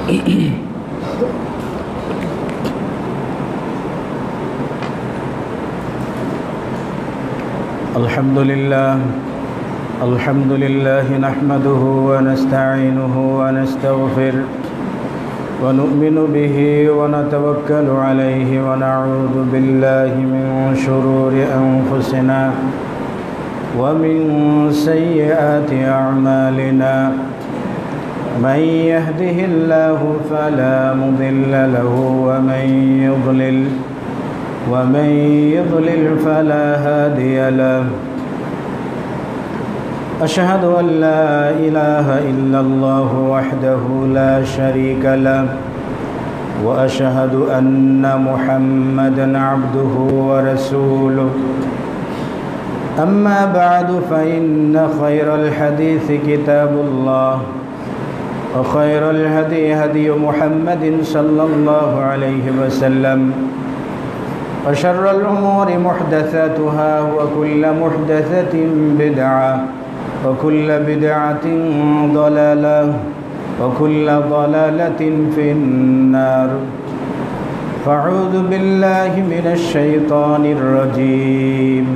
الحمد لله نحمده ونستعينه ونستغفره ونؤمن به ونتوكل عليه ونعوذ بالله من شرور أنفسنا ومن سيئات أعمالنا من يهده الله فلا مضل له ومن يضلل فلا هادي له أشهد أن لا إله إلا الله وحده لا شريك له وأشهد أن محمدًا عبده ورسوله أما بعد فإن خير الحديث كتاب الله وخير الهدي هدي محمد صلى الله عليه وسلم وشر الأمور محدثاتها وكل محدثة بدعة وكل بدعة ضلالة وكل ضلالة في النار فأعوذ بالله من الشيطان الرجيم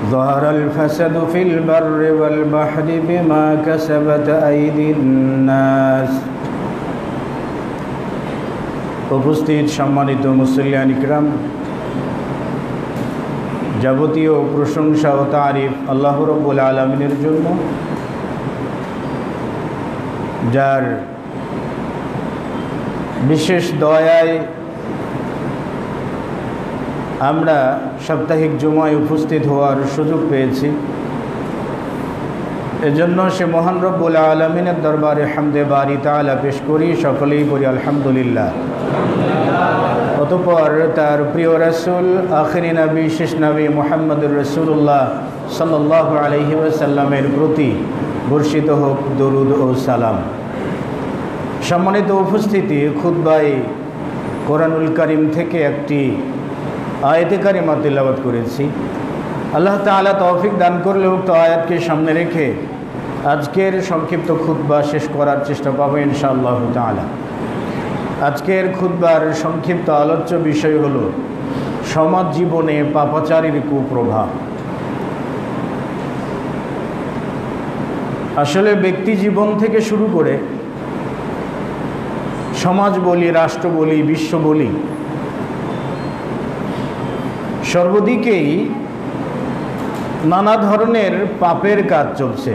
ظهر الفساد في البر والبحر بما كسبت أيدي الناس উপস্থিত সম্মানিত মুসল্লিয়ান ইকরাম, যাবতীয় প্রশংসা ও তারিফ আল্লাহ রাব্বুল আলামিনের জন্য, যার বিশেষ দয়ায় আমরা সাপ্তাহিক জুমায় উপস্থিত হওয়ার সুযোগ পেয়েছি। এজন্য সে মহান রব্বুল আলামিনের দরবারে হামদে বারি তাআলা পেশ করি, সকলেই বলি আলহামদুলিল্লাহ। অতঃপর তার প্রিয় রাসূল আখিরি নবী শেষ নবী মুহাম্মদুর রাসূলুল্লাহ সাল্লাল্লাহু আলাইহি ওয়াসাল্লামের প্রতি বর্ষিত হোক দরুদ ও সালাম। সম্মানিত উপস্থিতি, খুতবায় কোরআনুল কারীম থেকে একটি আয়াতে কারিমা তিলাওয়াত করেছি। আল্লাহ তাআলা তৌফিক দান করলে উক্ত আয়াতকে সামনে রেখে আজকের সংক্ষিপ্ত খুতবা শেষ করার চেষ্টা পাবো ইনশাআল্লাহ তাআলা। আজকের খুতবার সংক্ষিপ্ত আলোচ্য বিষয় হলো সমাজ জীবনে পাপাচারীর কুপ্রভাব। আসলে ব্যক্তি জীবন থেকে শুরু করে সমাজ বলি, রাষ্ট্র বলি, বিশ্ব বলি, সর্বদিকেই নানা ধরনের পাপের কাজ চলছে।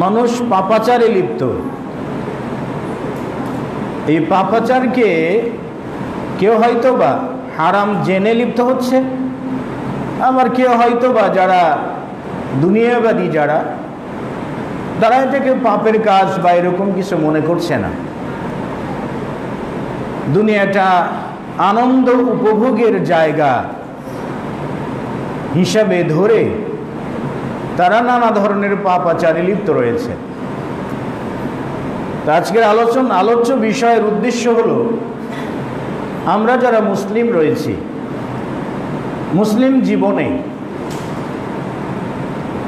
মানুষ পাপাচারে লিপ্ত। এই পাপাচারকে কেউ হয়তো বা হারাম জেনে লিপ্ত হচ্ছে, আবার কেউ হয়তো বা যারা দুনিয়াবাদী তারা এটাকে পাপের কাজ বা এরকম কিছু মনে করছে না। দুনিয়াটা আনন্দ উপভোগের জায়গা হিসাবে ধরে তারা নানা ধরনের পাপাচারে লিপ্ত রয়েছে। আজকের আলোচ্য বিষয়ের উদ্দেশ্য হলো আমরা যারা মুসলিম রয়েছি, মুসলিম জীবনে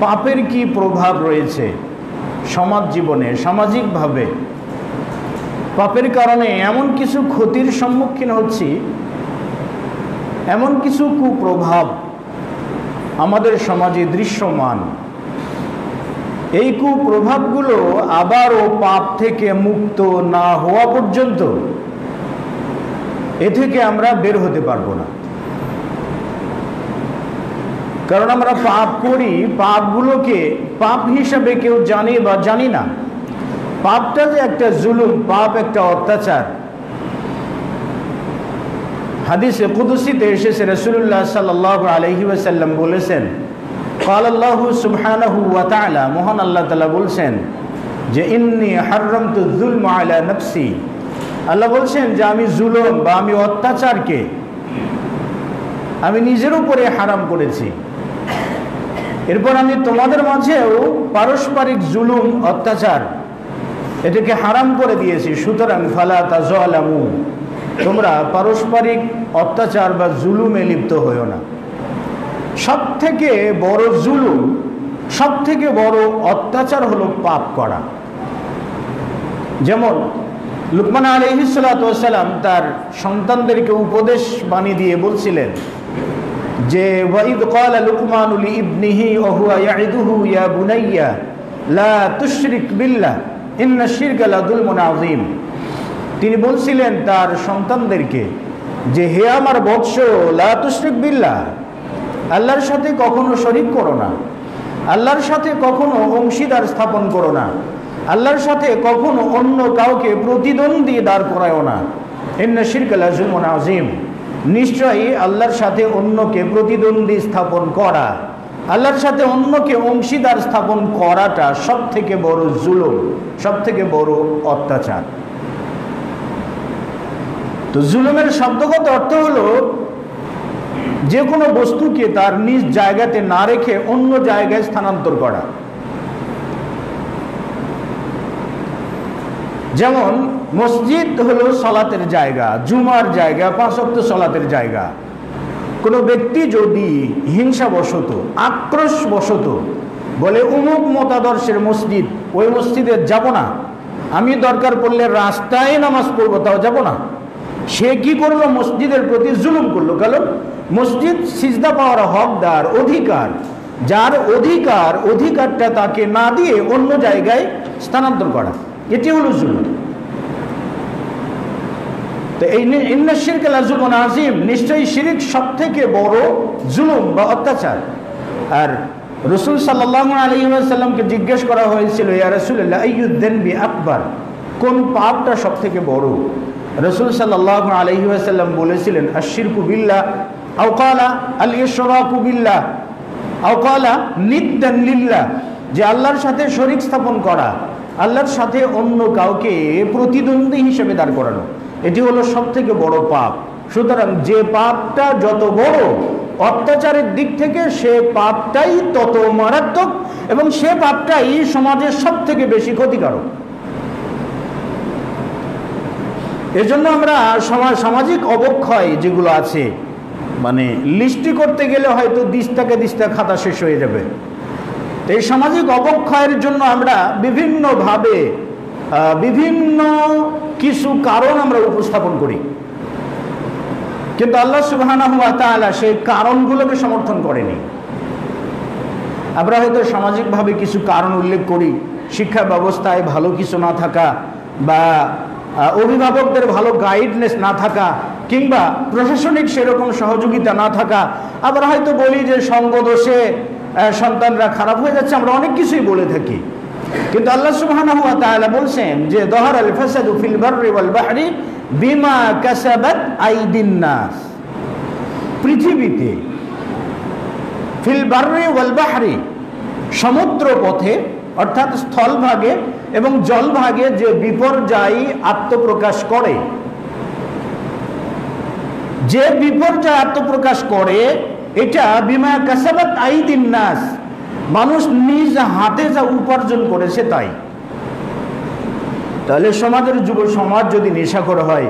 পাপের কি প্রভাব রয়েছে সমাজ জীবনে, সামাজিকভাবে পাপের কারণে এমন কিছু ক্ষতির সম্মুখীন হচ্ছি, এমন কিছু কুপ্রভাব আমাদের সমাজে দৃশ্যমান। এই কুপ্রভাবগুলো আবারও পাপ থেকে মুক্ত না হওয়া পর্যন্ত এ থেকে আমরা বের হতে পারবো না। কারণ আমরা পাপ করি, পাপগুলোকে পাপ হিসাবে কেউ জানে বা জানি না। পাপটা যে একটা জুলুম, পাপ একটা অত্যাচার। হাদিসে কুদসিতে এসেছে, রাসূলুল্লাহ সাল্লাল্লাহু আলাইহি ওয়াসাল্লাম বলেছেন, قال الله سبحانه وتعالى, মহান আল্লাহ তাআলা বলছেন যে ইন্নী হারামতু যুলমা আলা নফসি, আল্লাহ বলছেন যে আমি জুলুম বা আমি অত্যাচারকে আমি নিজের উপরে হারাম করেছি। এরপর আমি তোমাদের মাঝেও পারস্পরিক জুলুম, অত্যাচার এটাকে হারাম করে দিয়েছি। সুতরাং ফালা তাযালামু, তোমরা পারস্পরিক অত্যাচার বা জুলুমে লিপ্ত হইও না। সব থেকে বড় জুলুম সবথেকে বড় অত্যাচার হলো পাপ করা। যেমন লুকমান আলাইহিস সালাতু ওয়াস সালাম তার সন্তানদেরকে উপদেশ বাণী দিয়ে বলছিলেন যে ওয়াইদ ক্বালা লুকমানু লিইবনিহি ওয়া হুয়া ইয়াইদুহু ইয়া বুনাইয়া লা তুশরিক বিল্লাহ ইন্নাশ শিরকা লাযুলমুন আযীম। তিনি বলছিলেন তার সন্তানদেরকে যে হে আমার বৎস, লা তুশরিক বিল্লাহ, আল্লাহর সাথে কখনো শরীক করো না, আল্লাহর সাথে কখনো অংশীদার স্থাপন করো না, আল্লাহর সাথে কখনো অন্য কাউকে প্রতিদ্বন্দ্বী দাঁড় করায়ও না। ইন্নাশ শিরকা লাযুলমুন আযীম, নিশ্চয়ই আল্লাহর সাথে অন্যকে প্রতিদ্বন্দ্বী স্থাপন করা, আল্লাহর সাথে অন্যকে অংশীদার স্থাপন করাটা সব থেকে বড় জুলুম, সব থেকে বড় অত্যাচার। তো জুলুমের শব্দগত অর্থ হলো যে কোনো বস্তুকে তার নিজ জায়গাতে না রেখে অন্য জায়গায় স্থানান্তর করা। যেমন মসজিদ হলো সালাতের জায়গা, জুমার জায়গা, 5 ওয়াক্ত সালাতের জায়গা। কোনো ব্যক্তি যদি হিংসাবশত, আক্রোশবশত বলে অমুক মতাদর্শের মসজিদ, ওই মসজিদে যাব না, আমি দরকার পড়লে রাস্তায় নামাজ পড়বো, তাও যাব না, সে কি করলো? মসজিদের প্রতি জুলুম করলো। কারণ মসজিদ সিজদা পাওয়ার হকদার, অধিকার, যার অধিকারটা তাকে না দিয়ে অন্য জায়গায় স্থানান্তর করা, এটি হলো জুলুম। তো এই ইন্নাশ শিরকা লাযুলমুন আযীম, নিশ্চয়ই শিরক সবথেকে বড় জুলুম বা অত্যাচার। আর রাসূল সাল্লাল্লাহু আলাইহি ওয়াসাল্লামকে জিজ্ঞেস করা হয়েছিল, ইয়া রাসূলুল্লাহ আইয়ুদ যানবি আকবার, কোন পাপটা সবথেকে বড়? রাসূল সাল্লাল্লাহু আলাইহি ওয়াসাল্লাম বলেছিলেন আশ-শিরকু বিল্লাহ আও ক্বালা আল-ইশরাকু বিল্লাহ আও ক্বালা নিদ্দান লিল্লাহ, যে আল্লাহর সাথে শরীক স্থাপন করা, আল্লাহর সাথে অন্য কাউকে প্রতিদ্বন্দ্বী হিসেবে দাঁড় করানো, এটি হলো সবথেকে বড় পাপ। সুতরাং যে পাপটা যত বড় অত্যাচারের দিক থেকে, সে পাপটাই তত মারাত্মক এবং সে পাপটাই সমাজের সবথেকে বেশি ক্ষতিকারক। এজন্য আমরা সামাজিক অবক্ষয় যেগুলো আছে, মানে লিস্টি করতে গেলে হয়তো দিস্তা খাতা শেষ হয়ে যাবে। এই সামাজিক অবক্ষয়ের জন্য আমরা বিভিন্নভাবে বিভিন্ন কিছু কারণ আমরা উপস্থাপন করি, কিন্তু আল্লাহ সুবহানাহু ওয়া তাআলা সেই কারণগুলোকে সমর্থন করেনি। আমরা হয়তো সামাজিকভাবে কিছু কারণ উল্লেখ করি, শিক্ষা ব্যবস্থায় ভালো কিছু না থাকা, বা অভিভাবকদের ভালো গাইডনেস না থাকা, কিংবা প্রশাসনিক সেরকম সহযোগিতা না থাকা। আবার হয়তো বলি যে সঙ্গদোষে সন্তানরা খারাপ হয়ে যাচ্ছে, আমরা অনেক কিছুই বলে থাকি। কিন্তু আল্লাহ সুবহানাহু ওয়া তাআলা বলছেন যে যাহারাল ফাসাদু ফিল বাররি ওয়াল বাহরি বিমা কাসাবাত আইদিন নাস, পৃথিবীতে ফিল বাররি ওয়াল বাহরি, সমুদ্র পথে অর্থাৎ স্থলভাগে এবং জলভাগে যে বিপর্যয় আত্মপ্রকাশ করে, যে বিপর্যয় আত্মপ্রকাশ করে, এটা বিমা কাসাবাত আইদিন নাস, মানুষ নিজ হাতে যা উপার্জন করেছে তাই। তাহলে সমাজের যুব সমাজ যদি নেশাখোর হয়,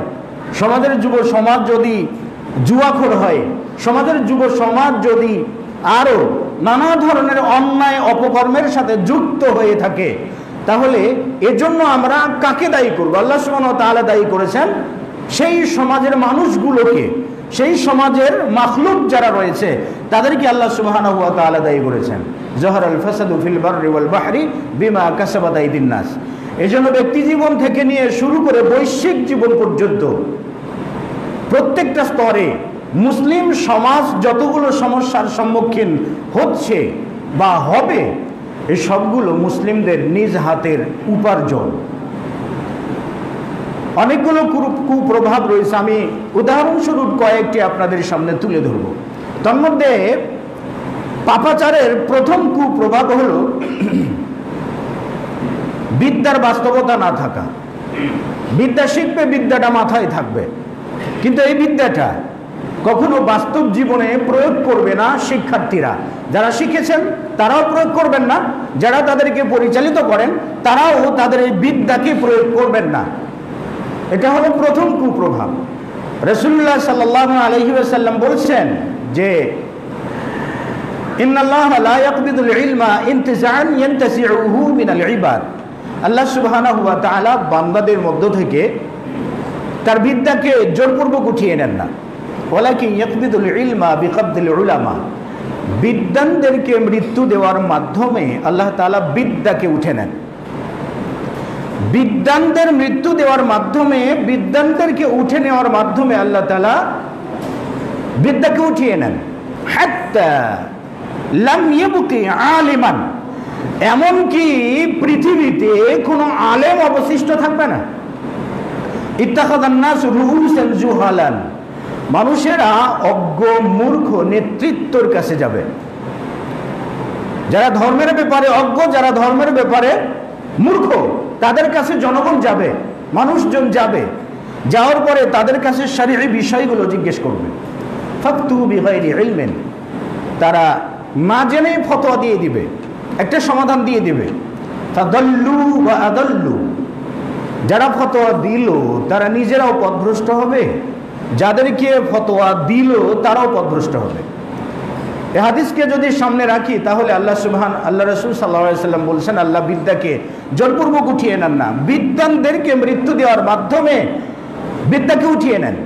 সমাজের যুব সমাজ যদি জুয়াখোর হয়, সমাজের যুব সমাজ যদি আরো নানা ধরনের অন্যায় অপকর্মের সাথে যুক্ত হয়ে থাকে, তাহলে এজন্য আমরা কাকে দায়ী করব? আল্লাহ সুবহানাহু ওয়া তাআলা দায়ী করেছেন সেই সমাজের মানুষগুলোকে, সেই সমাজের মাখলুক যারা রয়েছে তাদেরকে আল্লাহ সুবহানাহু ওয়া তাআলা দায়ী করেছেন। যাহারাল ফাসাদু ফিল বাররি ওয়াল বাহরি বিমা কাসাবাত আইদিন নাস। এজন্য ব্যক্তি জীবন থেকে নিয়ে শুরু করে বৈশ্বিক জীবন পর্যন্ত প্রত্যেকটা স্তরে মুসলিম সমাজ যতগুলো সমস্যার সম্মুখীন হচ্ছে বা হবে, এই সবগুলো মুসলিমদের নিজ হাতের উপার্জন। অনেকগুলো কুপ্রভাব রয়েছে, আমি উদাহরণস্বরূপ কয়েকটি আপনাদের সামনে তুলে ধরব। তার মধ্যে পাপাচারের প্রথম কুপ্রভাব হলো বিদ্যার বাস্তবতা না থাকা। বিদ্যা শিখবে, বিদ্যাটা মাথায় থাকবে, কিন্তু এই বিদ্যাটা কখনো বাস্তব জীবনে প্রয়োগ করবে না শিক্ষার্থীরা। যারা শিখেছেন তারাও প্রয়োগ করবেন না, যারা তাদেরকে পরিচালিত করেন তারাও তাদের এই বিদ্যাকে প্রয়োগ করবেন না। এটা হলো প্রথম কুপ্রভাব। রাসূলুল্লাহ সাল্লাল্লাহু আলাইহি ওয়াসাল্লাম বলছেন যে ইন্নাল্লাহা লা ইয়াকবিদুল ইলমা ইনতিজাআন ইয়ানতাসিউহু মিনাল ইবাদ। আল্লাহ সুবহানাহু ওয়া তাআলা বান্দাদের মধ্য থেকে তার বিদ্যাকে জোরপূর্বক উঠিয়ে নেন না। ওয়ালাকিন ইয়াকবিদুল ইলমা বিকবদিল উলামা। বিদ্বানদেরকে মৃত্যু দেওয়ার মাধ্যমে আল্লাহ তাআলা বিদ্যাকে উঠে নেন। বিদ্বানদের মৃত্যু দেওয়ার মাধ্যমে, বিদ্বানদেরকে উঠে নেওয়ার মাধ্যমে আল্লাহ তাআলা বিদ্যাকে উঠিয়ে নেন। হাত্তা লাম ইয়াবকি আলিমান, এমনকি পৃথিবীতে কোনো আলেম অবশিষ্ট থাকবে না। ইত্তাখাযান নাস রুউসান জুহালান, মানুষেরা অজ্ঞ মূর্খ নেতৃত্বর কাছে যাবে। যারা ধর্মের ব্যাপারে অজ্ঞ, যারা ধর্মের ব্যাপারে মূর্খ, তাদের কাছে জনগণ যাবে, মানুষজন যাবে। যাওয়ার পরে তাদের কাছে শরঈ বিষয়গুলো জিজ্ঞেস করবে। ফাকতু বিগাইরি ইলমিন, তারা না জেনে ফতোয়া দিয়ে দিবে, একটা সমাধান দিয়ে দিবে। ফাদাল্লু ওয়া আদাল্লু, যারা ফতোয়া দিল তারা নিজেরাও পথভ্রষ্ট হবে, যাদেরকে ফতোয়া দিল তারাও পথভ্রষ্ট হবে। এই হাদিসকে যদি সামনে রাখি তাহলে আল্লাহ রাসূল সাল্লাল্লাহু আলাইহি ওয়াসাল্লাম বলছেন, আল্লাহ বিদ্যাকে জোরপূর্বক উঠিয়ে নেন না, বিদ্বানদেরকে মৃত্যু দেওয়ার মাধ্যমে বিদ্যাকে উঠিয়ে নেন।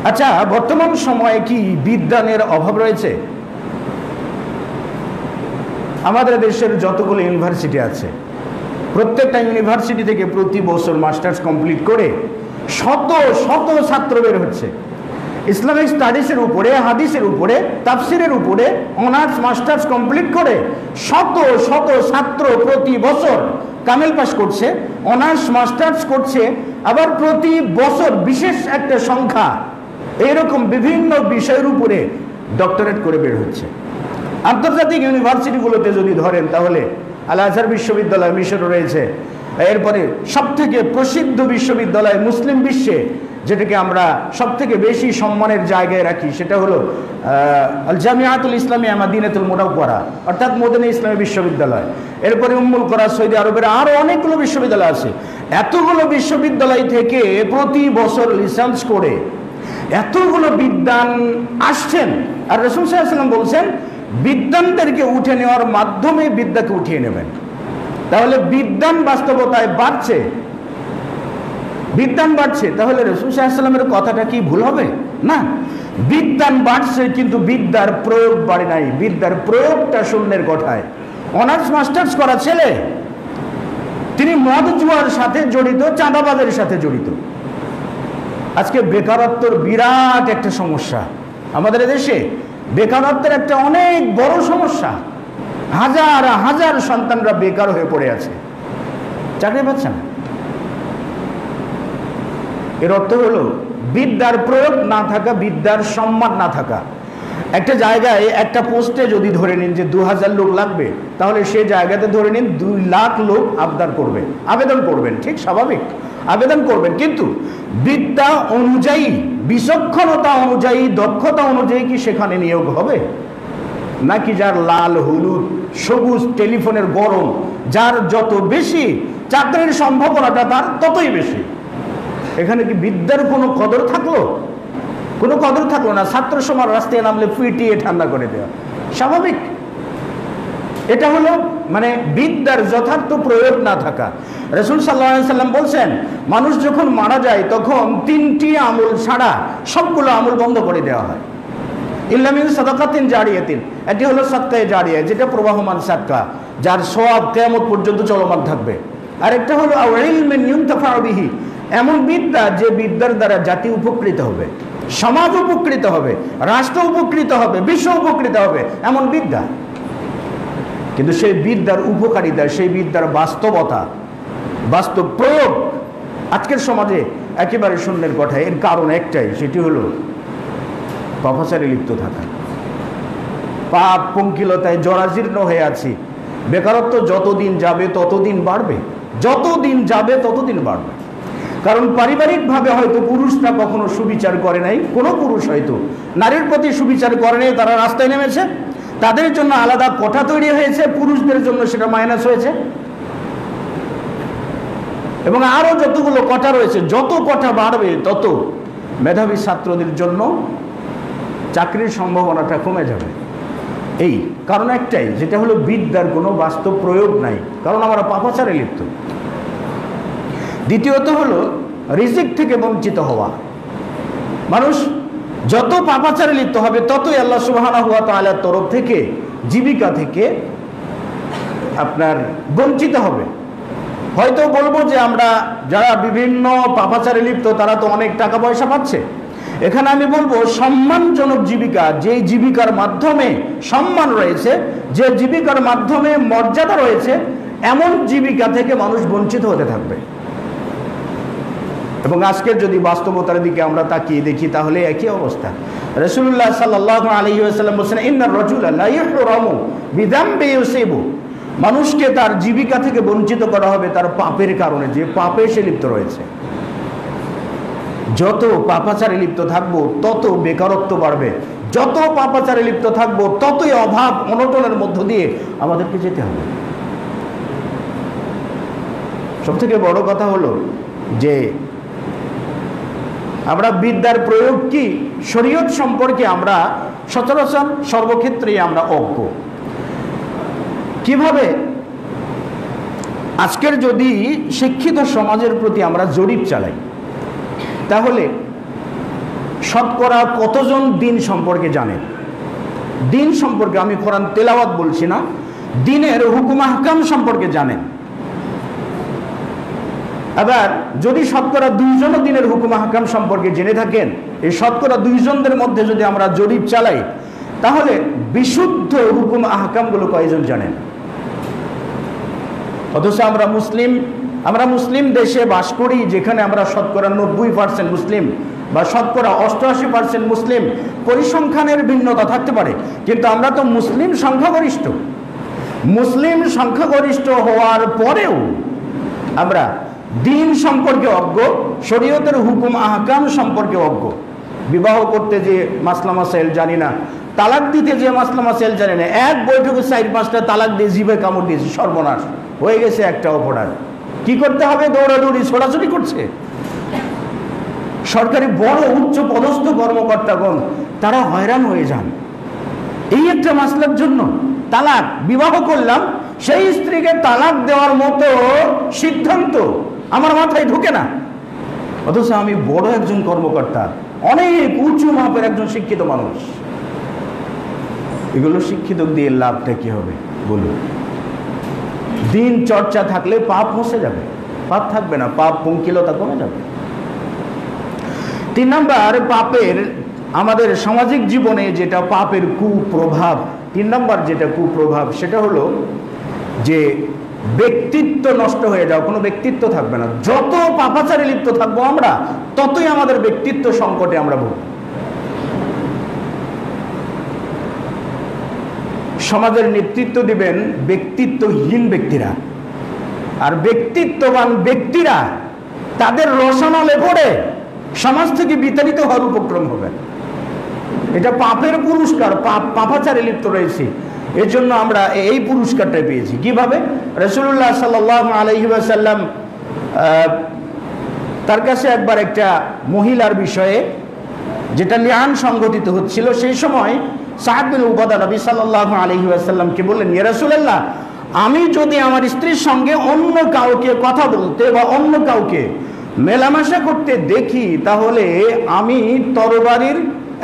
আচ্ছা, বর্তমান সময়ে কি বিদ্বানের অভাব রয়েছে? আমাদের দেশের যতগুলো ইউনিভার্সিটি আছে, প্রত্যেকটা ইউনিভার্সিটি থেকে প্রতি বছর মাস্টার্স কমপ্লিট করে শত শত ছাত্র বের হচ্ছে। ইসলামিক স্টাডিজের উপরে, হাদিসের উপরে, তাফসিরের উপরে অনার্স মাস্টার্স কমপ্লিট করে শত শত ছাত্র প্রতি বছর কামেল পাস করছে, অনার্স মাস্টার্স করছে। আবার প্রতি বছর বিশেষ একটা সংখ্যা এরকম বিভিন্ন বিষয়ের উপরে ডক্টরেট করে বের হচ্ছে। আন্তর্জাতিক ইউনিভার্সিটিগুলোতে যদি ধরেন তাহলে আল আজহার বিশ্ববিদ্যালয় মিশরে রয়েছে। এরপরে সবথেকে প্রসিদ্ধ বিশ্ববিদ্যালয় মুসলিম বিশ্বে, যেটাকে আমরা সবথেকে বেশি সম্মানের জায়গায় রাখি, সেটা হলো আল জামিয়াতুল ইসলামিয়া মাদিনাতুল মুনাওয়ারা, অর্থাৎ মদিনা ইসলামী বিশ্ববিদ্যালয়। এরপরে উম্মুল কোরা সৌদি আরবের আরও অনেকগুলো বিশ্ববিদ্যালয় আছে। এতগুলো বিশ্ববিদ্যালয় থেকে প্রতি বছর লিসেন্স করে এতগুলো বিদ্বান আসছেন। আর রাসূল সাল্লাল্লাহু আলাইহি ওয়াসাল্লাম বলছেন, বিদ্বানদেরকে উঠে নেওয়ার মাধ্যমে বিদ্যাকে উঠিয়ে নেবেন। তাহলে বিদ্বান বাস্তবতায় বাড়ছে, বিদ্বান বাড়ছে। তাহলে রাসূল সাল্লাল্লাহু আলাইহি ওয়াসাল্লামের কথাটা কি ভুল হবে? না, বিদ্বান বাড়ছে কিন্তু বিদ্যার প্রয়োগ বাড়ে নাই। বিদ্যার প্রয়োগটা শূন্যের কোঠায়। অনার্স মাস্টার্স করা ছেলে, তিনি মদ জুয়ার সাথে জড়িত, চাঁদাবাজের সাথে জড়িত। আজকে বেকারত্বের বিরাট একটা সমস্যা আমাদের দেশে। বেকারত্বের একটা অনেক বড় সমস্যা। হাজার হাজার সন্তানরা বেকার হয়ে পড়ে আছে, চাকরি পাচ্ছে না। এর অর্থ হলো বিদ্যার প্রয়োগ না থাকা, বিদ্যার সম্মান না থাকা। একটা জায়গায় একটা পোস্টে যদি ধরে নিন যে 2000 লোক লাগবে, তাহলে সে জায়গাতে ধরে নিন 2 লাখ লোক আবেদন করবেন। ঠিক স্বাভাবিক, আবেদন করবেন। কিন্তু বিদ্যা অনুযায়ী, বিচক্ষণতা অনুযায়ী, দক্ষতা অনুযায়ী কি সেখানে নিয়োগ হবে? নাকি যার লাল হলুদ সবুজ টেলিফোনের গরম, যার যত বেশি চাকরির সম্ভাবনাটা তার ততই বেশি। এখানে কি বিদ্যার কোনো কদর থাকলো? কোনো কদর থাকলো না। ছাত্র সমাজ রাস্তায় নামলে পিটিয়ে ঠান্ডা করে দেওয়া স্বাভাবিক। এটা হলো মানে বিদ্যার যথার্থ প্রয়োগ না থাকা। রাসূল সাল্লাল্লাহু আলাইহি ওয়াসাল্লাম বলছেন, মানুষ যখন মারা যায় তখন 3টি আমল ছাড়া সবগুলো আমল বন্ধ করে দেওয়া হয়। ইল্লা মিন সাদাকাতিন জারিয়াতিন, এটি হলো সাদকায়ে জারিয়া, যেটা প্রবাহমান সাদকা, যার সওয়াব কিয়ামত পর্যন্ত চলমান থাকবে। আরেকটা হলো আও ইলমিন ইউনতাফাউ বিহি, এমন বিদ্যা যে বিদ্যার দ্বারা জাতি উপকৃত হবে, সমাজ উপকৃত হবে, রাষ্ট্র উপকৃত হবে, বিশ্ব উপকৃত হবে, এমন বিদ্যা। কিন্তু সেই বিদ্যার উপকারিতা, সেই বিদ্যার বাস্তবতা, বাস্তব প্রয়োগ আজকের সমাজে একেবারে শূন্যের কোঠায়। এর কারণ একটাই, সেটি হলো পাপাচারে লিপ্ত থাকা, পাপ পঙ্কিলতায় জরাজীর্ণ হয়ে আছি। বেকারত্ব যতদিন যাবে ততদিন বাড়বে, যতদিন যাবে ততদিন বাড়বে। কারণ পারিবারিকভাবে হয়তো পুরুষরা কখনো সুবিচার করে নাই, কোনো পুরুষ হয়তো নারীর প্রতি সুবিচার করে নাই, তারা রাস্তায় নেমেছে, তাদের জন্য আলাদা কোঠা তৈরি হয়েছে, পুরুষদের জন্য সেটা মাইনাস হয়েছে। এবং আরো যতগুলো কোঠা রয়েছে, যত কোঠা বাড়বে তত মেধাবী ছাত্রদের জন্য চাকরির সম্ভাবনাটা কমে যাবে। এই কারণ একটাই, যেটা হলো বিদ্যার কোনো বাস্তব প্রয়োগ নাই, কারণ আমরা পাপাচারে লিপ্ত। দ্বিতীয়ত হলো রিজিক থেকে বঞ্চিত হওয়া। মানুষ যত পাপাচারে লিপ্ত হবে ততই আল্লাহ সুবহানাহু ওয়া তাআলার তরফ থেকে জীবিকা থেকে আপনার বঞ্চিত হবে। হয়তো বলবো যে আমরা যারা বিভিন্ন পাপাচারে লিপ্ত তারা তো অনেক টাকা পয়সা পাচ্ছে। এখানে আমি বলবো সম্মানজনক জীবিকা, যে জীবিকার মাধ্যমে সম্মান রয়েছে, যে জীবিকার মাধ্যমে মর্যাদা রয়েছে, এমন জীবিকা থেকে মানুষ বঞ্চিত হতে থাকবে। এবং আজকের যদি বাস্তবতার দিকে আমরা তাকিয়ে দেখি তাহলে একই অবস্থা। রাসূলুল্লাহ সাল্লাল্লাহু আলাইহি ওয়াসাল্লাম বলেছেন, ইন্নার রাজুলা লা ইহরামু বিযামবি ইউসিবু, মানুষকে তার জীবিকা থেকে বঞ্চিত করা হবে তার পাপের কারণে, যে পাপে সে লিপ্ত রয়েছে। যত পাপাচারে লিপ্ত থাকবো তত বেকারত্ব বাড়বে, যত পাপাচারে লিপ্ত থাকবো ততই অভাব অনটনের মধ্য দিয়ে আমাদেরকে যেতে হবে। সব থেকে বড় কথা হলো যে আমরা বিদ্যার প্রয়োগ কি, শরীয়ত সম্পর্কে আমরা সচরাচর সর্বক্ষেত্রেই আমরা অজ্ঞ। কিভাবে আজকের যদি শিক্ষিত সমাজের প্রতি আমরা জরিপ চালাই তাহলে শতকরা কতজন দিন সম্পর্কে জানেন? দিন সম্পর্কে, আমি কোরআন তেলাওয়াত বলছি না, দিনের হুকুম আহকাম সম্পর্কে জানেন? আবার যদি শতকরা 2 জন দিনের হুকুম আহকাম সম্পর্কে জেনে থাকেন, এই শতকরা 2 জনদের মধ্যে যদি আমরা জরিপ চালাই তাহলে বিশুদ্ধ হুকুম আহকামগুলো কয়জন জানেন? অথচ আমরা মুসলিম দেশে বাস করি, যেখানে আমরা শতকরা 90% মুসলিম বা শতকরা 88% মুসলিম। পরিসংখ্যানের ভিন্নতা থাকতে পারে, কিন্তু আমরা তো মুসলিম সংখ্যাগরিষ্ঠ। মুসলিম সংখ্যাগরিষ্ঠ হওয়ার পরেও আমরা দিন সম্পর্কে অজ্ঞ, শরীয়তের হুকুম আহকাম সম্পর্কে অজ্ঞ। বিবাহ করতে যে মাসলা মাসাইল জানি না, তালাক দিতে যে মাসলা মাসাইল জানি না, এক বৈঠকে 4-5টা তালাক দিয়ে জিভে কামড় দিয়েছে, সর্বনাশ হয়ে গেছে একটা অপরাধ। কি করতে হবে? দৌড়াদৌড়ি ছোড়াছুড়ি করছে। সরকারি বড় উচ্চ পদস্থ কর্মকর্তাগণ তারা হয়রান হয়ে যান এই একটা মাসলার জন্য। তালাক, বিবাহ করলাম, সেই স্ত্রীকে তালাক দেওয়ার মতো সিদ্ধান্ত আমার মাথায় ঢুকে না, অথচ আমি বড় একজন কর্মকর্তা, অনেক উঁচু মাপের একজন শিক্ষিত মানুষ। এগুলো শিক্ষিত দিয়ে লাভটা কি হবে বলুন? দিন চর্চা থাকলে পাপ মুছে যাবে, পাপ থাকবে না, পাপ পঙ্কিলতা কমে যাবে। 3 নাম্বার পাপের, আমাদের সামাজিক জীবনে যেটা পাপের কুপ্রভাব, 3 নাম্বার যেটা কুপ্রভাব সেটা হলো যে ব্যক্তিত্ব নষ্ট হয়ে যাওয়া, কোনো ব্যক্তিত্ব থাকবে না। যত পাপাচারে লিপ্ত থাকবো আমরা ততই আমাদের ব্যক্তিত্ব সংকটে আমরা ভুগব। সমাজের নেতৃত্ব দিবেন ব্যক্তিত্বহীন ব্যক্তিরা, আর ব্যক্তিত্ববান ব্যক্তিরা তাদের রসনালে পড়ে সমাজ থেকে বিতাড়িত হওয়ার উপক্রম হবে। এটা পাপের পুরস্কার, পাপাচারে লিপ্ত রয়েছে, এর জন্য আমরা এই পুরস্কারটা পেয়েছি। কিভাবে? রাসূলুল্লাহ সাল্লাল্লাহু আলাইহি ওয়াসাল্লাম তার কাছে একবার একটা মহিলার বিষয়ে, যেটা লিআন সংঘটিত হচ্ছিল, সেই সময় সাদ বিন উবাদা নবী সাল্লাল্লাহু আলাইহি ওয়াসাল্লামকে বললেন, ইয়া রাসূলুল্লাহ, আমি যদি আমার স্ত্রীর সঙ্গে অন্য কাউকে কথা বলতে বা অন্য কাউকে মেলামেশা করতে দেখি তাহলে আমি তরবারির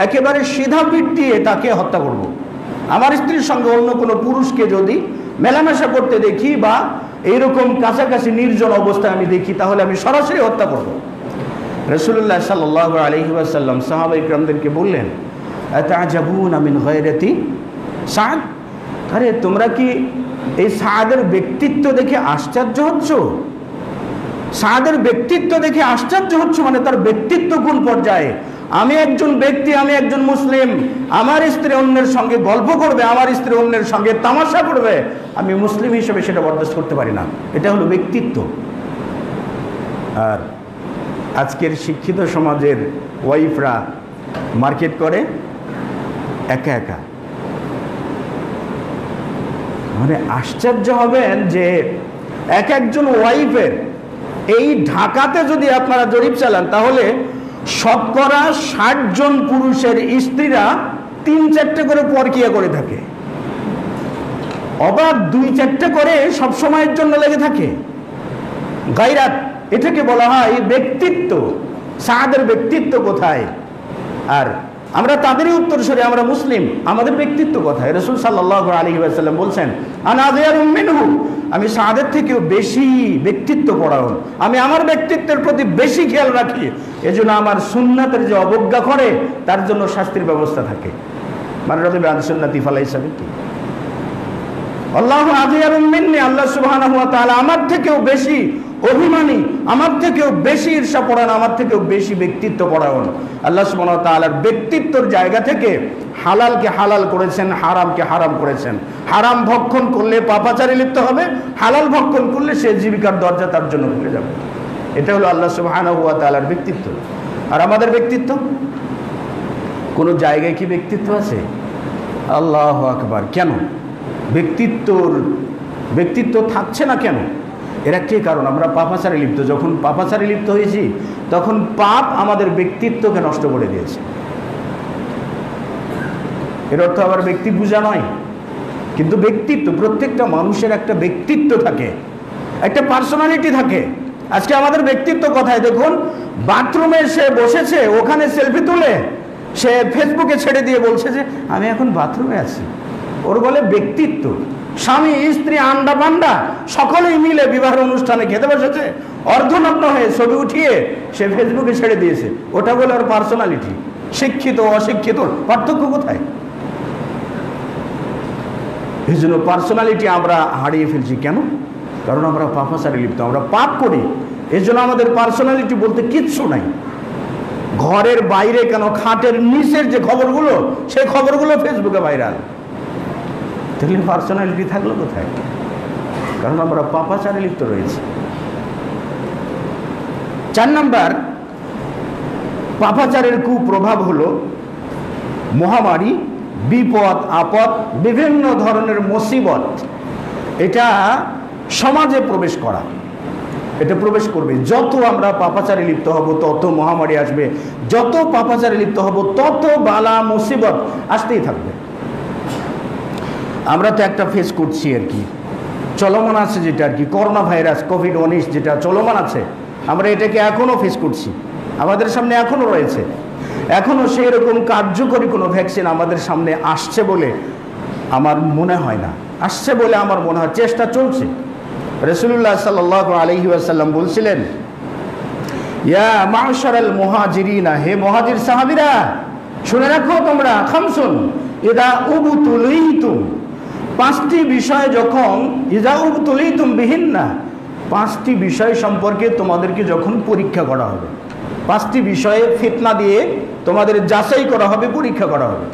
একেবারে সিধা পিঠ দিয়ে তাকে হত্যা করব। আমার স্ত্রীর সঙ্গে অন্য কোনো পুরুষকে যদি মেলামেশা করতে দেখি বা এইরকম কাছাকাছি নির্জন অবস্থায় আমি দেখি তাহলে আমি সরাসরি হত্যা করব। রাসূলুল্লাহ সাল্লাল্লাহু আলাইহি ওয়াসাল্লাম সাহাবায়ে কিরামদেরকে বললেন, আতাজাবুনা মিন গায়রাতি সাদ, আরে তোমরা কি এই সাদের ব্যক্তিত্ব দেখে আশ্চর্য হচ্ছ? সাদের ব্যক্তিত্ব দেখে আশ্চর্য হচ্ছ মানে তার ব্যক্তিত্ব কোন পর্যায়ে? আমি একজন ব্যক্তি, আমি একজন মুসলিম, আমার স্ত্রী অন্যের সঙ্গে গল্প করবে, আমার স্ত্রী অন্যের সঙ্গে তামাশা করবে, আমি মুসলিম হিসেবে সেটা বরদাস্ত করতে পারি না। এটা হলো ব্যক্তিত্ব। আর আজকের শিক্ষিত সমাজের ওয়াইফরা মার্কেট করে একা একা। মানে আশ্চর্য হবেন যে এক একজন ওয়াইফের, এই ঢাকাতে যদি আপনারা জরিপ চালান তাহলে শতকরা 60 জন পুরুষের স্ত্রীরা 3-4টে করে পরকিয়া করে থাকে। অবাক 2-4টে করে সব সময়ের জন্য লেগে থাকে। গায়রাত, এটাকে বলা হয় ব্যক্তিত্ব। সাদের ব্যক্তিত্ব কোথায়? আর আমরা তাদেরই উত্তরসূরি, আমরা মুসলিম, আমাদের ব্যক্তিত্ব কোথায়? রাসূল সাল্লাল্লাহু আলাইহি ওয়াসাল্লাম বলছেন, আনা আযয়ারুম মিনহু, আমি সাদের থেকেও বেশি ব্যক্তিত্ব পরায়ণ, আমি আমার ব্যক্তিত্বের প্রতি বেশি খেয়াল রাখি। এজন্য আমার সুন্নাতের যে অবজ্ঞা করে তার জন্য শাস্তির ব্যবস্থা থাকে। মানে রাদিবা আন সুন্নতি ফালাইসা বিকি। আল্লাহু আযয়ারুম মিন্নি, আল্লাহ সুবহানাহু ওয়া তাআলা আমার থেকেও বেশি অভিমানী, আমার থেকেও বেশি ঈর্ষাপরায়ণ, আমার থেকেও বেশি ব্যক্তিত্ব পরায়ণ। আল্লাহ সুবহানাহু ওয়া তাআলার ব্যক্তিত্বর জায়গা থেকে হালালকে হালাল করেছেন, হারামকে হারাম করেছেন। হারাম ভক্ষণ করলে পাপাচারে লিপ্ত হবে, হালাল ভক্ষণ করলে সে জীবিকার দরজা তার জন্য খুলে যাবে। এটা হলো আল্লাহ সুবহানাহু ওয়া তাআলার ব্যক্তিত্ব। আর আমাদের ব্যক্তিত্ব, কোনো জায়গায় কি ব্যক্তিত্ব আছে? আল্লাহু আকবার। কেন ব্যক্তিত্ব থাকছে না কেন? এর একটি কারণ, আমরা পাপাচারে লিপ্ত। যখন পাপাচারে লিপ্ত হয়েছি তখন পাপ আমাদের ব্যক্তিত্বকে নষ্ট করে দিয়েছে। এর অর্থ আবার ব্যক্তি পূজা নয়, কিন্তু ব্যক্তিত্ব, প্রত্যেকটা মানুষের একটা ব্যক্তিত্ব থাকে, একটা পার্সোনালিটি থাকে। আজকে আমাদের ব্যক্তিত্ব কোথায়? দেখুন, বাথরুমে সে বসেছে, ওখানে সেলফি তুলে সে ফেসবুকে ছেড়ে দিয়ে বলছে যে আমি এখন বাথরুমে আছি। ওর বলে ব্যক্তিত্ব। স্বামী স্ত্রী আন্ডা পান্ডা সকলেই মিলে বিবাহের অনুষ্ঠানে খেতে বসেছে, অর্ধনগ্ন হয়ে ছবি উঠিয়ে সে ফেসবুকে ছেড়ে দিয়েছে, ওটা বলে ওর পার্সোনালিটি। শিক্ষিত অশিক্ষিত পার্থক্য কোথায়? এই জন্য পার্সোনালিটি আমরা হারিয়ে ফেলছি। কেন? কারণ আমরা পাপাচারে লিপ্ত, আমরা পাপ করি। এই জন্য আমাদের পার্সোনালিটি বলতে কিচ্ছু নাই। ঘরের বাইরে কেন, খাটের নিচের যে খবরগুলো, সেই খবরগুলো ফেসবুকে ভাইরাল। তাহলে পার্সোনালিটি থাকলো কোথায়? কারণ আমরা পাপাচারে লিপ্ত রয়েছি। 4 নাম্বার পাপাচারের কুপ্রভাব হলো মহামারী, বিপদ আপদ, বিভিন্ন ধরনের মুসিবত। এটা সমাজে প্রবেশ করা, এটা প্রবেশ করবে। যত আমরা পাপাচারে লিপ্ত হব তত মহামারী আসবে, যত পাপাচারে লিপ্ত হব তত বালা মুসিবত আসতেই থাকবে। আমরা তো একটা ফেস করছি আর কি, চলমান আছে যেটা আর কি, করোনা ভাইরাস কোভিড-19 যেটা চলমান আছে, আমরা এটাকে এখনও ফেস করছি। আমাদের সামনে এখনও রয়েছে, এখনও সেই রকম কার্যকরী কোনো ভ্যাকসিন আমাদের সামনে আসছে বলে আমার মনে হয় না। আসছে বলে আমার মনে হয়, চেষ্টা চলছে। রাসূলুল্লাহ সাল্লাল্লাহু আলাইহি ওয়াসাল্লাম বলছিলেন, ইয়া মা'শারাল মুহাজিরিনা, হে মুহাজির সাহাবীরা, শুনে রাখো তোমরা, খামসুন ইদা উবতুলিতুম, 5টি বিষয় যখন, ইদা উবতুলিতুম বিহিন্না, 5টি বিষয় সম্পর্কে তোমাদেরকে যখন পরীক্ষা করা হবে, 5টি বিষয়ে ফিতনা দিয়ে তোমাদের যাচাই করা হবে, পরীক্ষা করা হবে।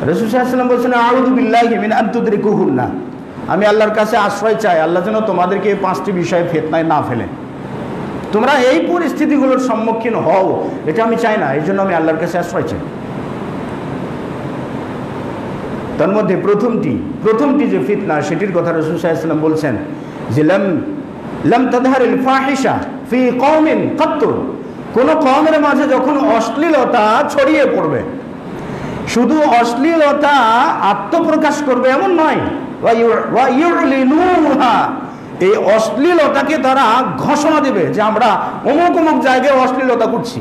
রাসূল সাল্লাল্লাহু আলাইহি ওয়াসাল্লাম বলেছেন, আউযু বিল্লাহি মিন আন তুদরিকুহুন্না, আমি আল্লাহর কাছে আশ্রয় চাই, আল্লাহ যেন তোমাদেরকে এই 5টি বিষয়ে ফিতনায় না ফেলে। তোমরা এই পরিস্থিতিগুলোর সম্মুখীন হও, এটা আমি চাই না, এই জন্য আমি আল্লাহর কাছে আশ্রয় চাই। তার মধ্যে প্রথমটি যে ফিতনা, সেটির কথা রাসূল সাল্লাল্লাহু আলাইহি ওয়াসাল্লাম বলছেন যে লাম তাদহারিল ফাহিশা ফি কওমিন কাত্তু, কোন কওমের মাঝে যখন অশ্লীলতা ছড়িয়ে পড়বে, শুধু অশ্লীলতা আত্মপ্রকাশ করবে এমন নয়, ওয়া ইউলিনুহা, এই অশ্লীলতাকে তারা ঘোষণা দেবে যে আমরা অমুক অমুক জায়গায় অশ্লীলতা করছি।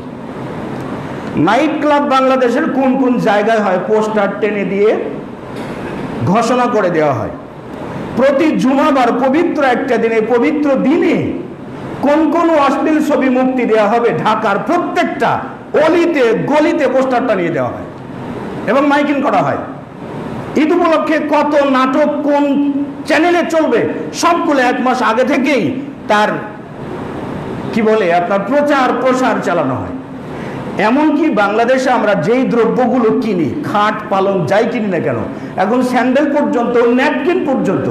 নাইট ক্লাব বাংলাদেশের কোন কোন জায়গায় হয়, পোস্টার টেনে দিয়ে ঘোষণা করে দেওয়া হয়। প্রতি জুমাবার পবিত্র একটা দিনে, পবিত্র দিনে কোন কোন অশ্লীল ছবি মুক্তি দেওয়া হবে, ঢাকার প্রত্যেকটা অলিতে গলিতে পোস্টারটা নিয়ে দেওয়া হয় এবং মাইকিং করা হয়। ঈদ উপলক্ষে কত নাটক কোন চ্যানেলে চলবে, সবগুলো 1 মাস আগে থেকেই তার কি বলে আপনার প্রচার প্রসার চালানো হয়। এমনকি বাংলাদেশে আমরা যেই দ্রব্যগুলো কিনি, খাট পালং যাই কিনি না কেন, এখন স্যান্ডেল পর্যন্ত, ন্যাপকিন পর্যন্ত,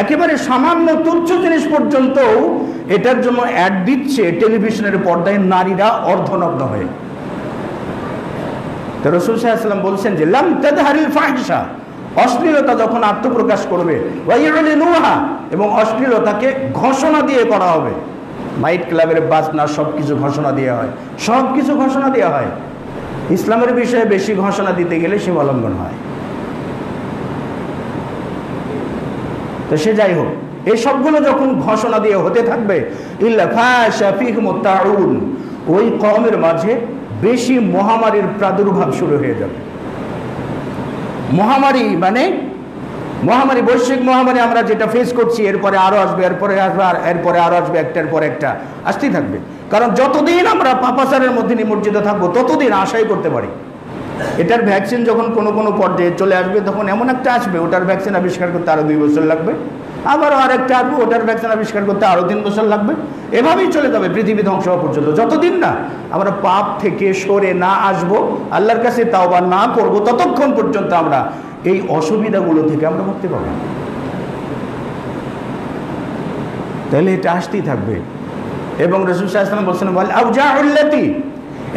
একেবারে সামান্য তুচ্ছ জিনিস পর্যন্ত এটার জন্য অ্যাড দিচ্ছে টেলিভিশনের পর্দায় নারীরা অর্ধনগ্ন হয়ে। তো রাসূল সাল্লাল্লাহু আলাইহি ওয়াসাল্লাম বলছেন যে লাম তাদহারিল ফাহিশা, অশ্লীলতা যখন আত্মপ্রকাশ করবে, ওয়া ইউলিনুহা, এবং অশ্লীলতাকে ঘোষণা দিয়ে করা হবে। নাইট ক্লাবের বাজনা সবকিছু ঘোষণা দেওয়া হয়, সবকিছু ঘোষণা দেওয়া হয়। ইসলামের বিষয়ে বেশি ঘোষণা দিতে গেলে সীমালঙ্ঘন হয়। তো সে যাই হোক, এই সবগুলো যখন ঘোষণা দিয়ে হতে থাকবে, ইল্লা ফাশা ফিহিমুত তাউন, ওই কওমের মাঝে বেশি মহামারীর প্রাদুর্ভাব শুরু হয়ে যাবে। মহামারী মানে মহামারী, বৈশ্বিক মহামারী আমরা যেটা ফেস করছি, এরপরে আরো আসবে, এরপরে আসবে, আর এরপরে আরো আসবে, একটার পর একটা আসতেই থাকবে। কারণ যতদিন আমরা পাপাচারের মধ্যে নিমজ্জিত থাকবো ততদিন আশাই করতে পারি এটার ভ্যাকসিন যখন কোনো কোনো পর্যায়ে চলে আসবে, তখন এমন একটা আসবে ওটার ভ্যাকসিন আবিষ্কার করতে আরো 2 বছর লাগবে, আবারও আরেকটা আসবে ওটার ভ্যাকসিন আবিষ্কার করতে আরো 3 বছর লাগবে। এভাবেই চলে যাবে পৃথিবী ধ্বংস হওয়া পর্যন্ত। যতদিন না আমরা পাপ থেকে সরে না আসবো, আল্লাহর কাছে তাওবা না করবো, ততক্ষণ পর্যন্ত আমরা এই অসুবিধাগুলো থেকে আমরা মুক্তি পাবো। তাহলে এটা আসতেই থাকবে। এবং রাসূল সাল্লাল্লাহু আলাইহি ওয়াসাল্লাম বলছেন, ওয়াল আউজাউল্লাতি,